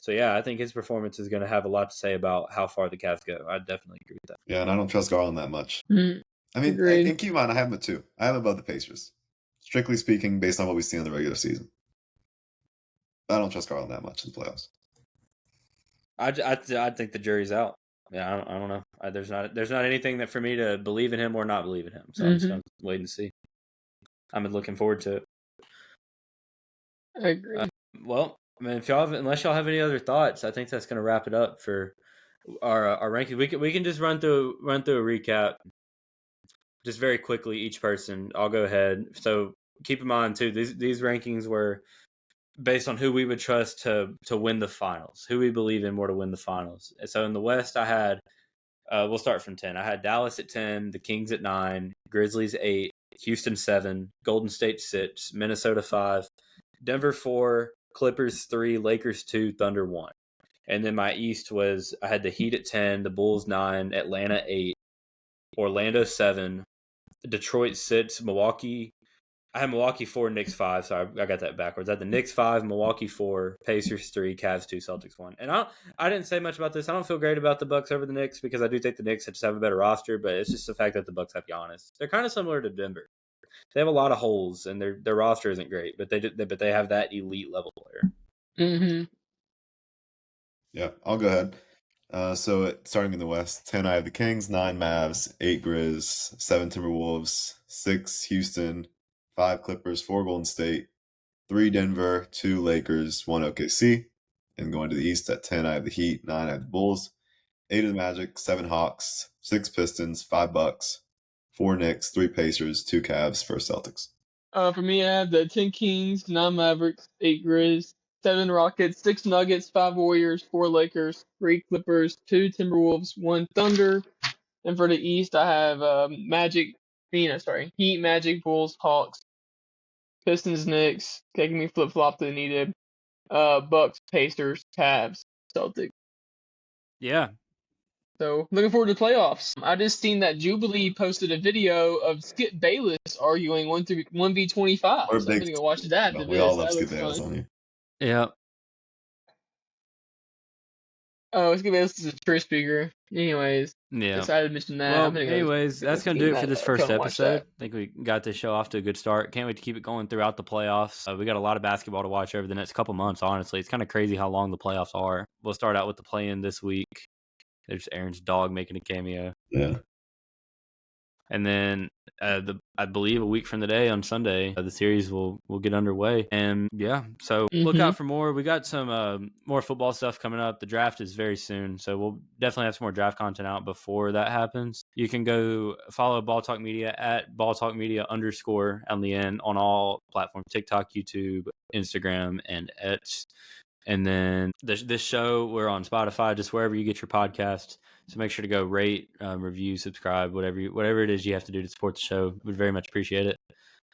So, yeah, I think his performance is going to have a lot to say about how far the Cavs go. I definitely agree with that. Yeah, and I don't trust Garland that much. Mm-hmm. I mean, and keep in mind, I have him at 2. I have him above the Pacers. Strictly speaking, based on what we see in the regular season. I don't trust Garland that much in the playoffs. I think the jury's out. Yeah, I don't know. There's not anything that for me to believe in him or not believe in him. So I'm just going to wait and see. I'm looking forward to it. I agree. Well, I mean, unless y'all have any other thoughts, I think that's going to wrap it up for our ranking. We can just run through a recap, just very quickly, each person. I'll go ahead. So keep in mind too, these rankings were based on who we would trust to win the finals, who we believe in more to win the finals. So in the West, I had, we'll start from 10. I had Dallas at 10, the Kings at 9, Grizzlies 8, Houston 7, Golden State 6, Minnesota 5, Denver 4, Clippers 3, Lakers 2, Thunder 1. And then my East was, I had the Heat at 10, the Bulls 9, Atlanta 8, Orlando 7, Detroit 6, Milwaukee. I had Milwaukee 4, Knicks 5. Sorry, I got that backwards. I had the Knicks 5, Milwaukee 4, Pacers 3, Cavs 2, Celtics 1. And I didn't say much about this. I don't feel great about the Bucks over the Knicks, because I do think the Knicks just have a better roster, but it's just the fact that the Bucks have Giannis. They're kind of similar to Denver. They have a lot of holes, and their roster isn't great, but they have that elite level player. Mm-hmm. Yeah, I'll go ahead. So starting in the West, 10 I have the Kings, 9 Mavs, 8 Grizz, 7 Timberwolves, 6 Houston, 5 Clippers, 4 Golden State, 3 Denver, 2 Lakers, 1 OKC. And going to the East at 10, I have the Heat, 9 I have the Bulls, 8 of the Magic, 7 Hawks, 6 Pistons, 5 Bucks, 4 Knicks, 3 Pacers, 2 Cavs, 4 Celtics. For me, I have the 10 Kings, 9 Mavericks, 8 Grizz, 7 Rockets, 6 Nuggets, 5 Warriors, 4 Lakers, 3 Clippers, 2 Timberwolves, 1 Thunder. And for the East, I have Heat, Magic, Bulls, Hawks, Pistons, Knicks, taking me flip-flop to the needed, Bucks, Pacers, Cavs, Celtics. Yeah. So, looking forward to the playoffs. I just seen that Jubilee posted a video of Skip Bayless arguing 1v25. So I'm going to go watch that. We all love Skip Bayless on you. Yeah. Oh, Skip Bayless is a true speaker. Anyways. Yeah. Decided to mention that. Well, anyways, that's going to do it for this first episode. I think we got this show off to a good start. Can't wait to keep it going throughout the playoffs. We got a lot of basketball to watch over the next couple months, honestly. It's kind of crazy how long the playoffs are. We'll start out with the play-in this week. There's Aaron's dog making a cameo. Yeah. And then I believe a week from today on Sunday, the series will get underway. And yeah, so look out for more. We got some more football stuff coming up. The draft is very soon, so we'll definitely have some more draft content out before that happens. You can go follow Ball Talk Media at Ball Talk Media _ on the end on all platforms: TikTok, YouTube, Instagram, and X. And then this show, we're on Spotify, just wherever you get your podcasts. So make sure to go rate, review, subscribe, whatever it is you have to do to support the show. We'd very much appreciate it.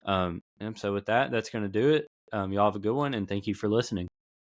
And so with that, that's going to do it. Y'all have a good one, and thank you for listening.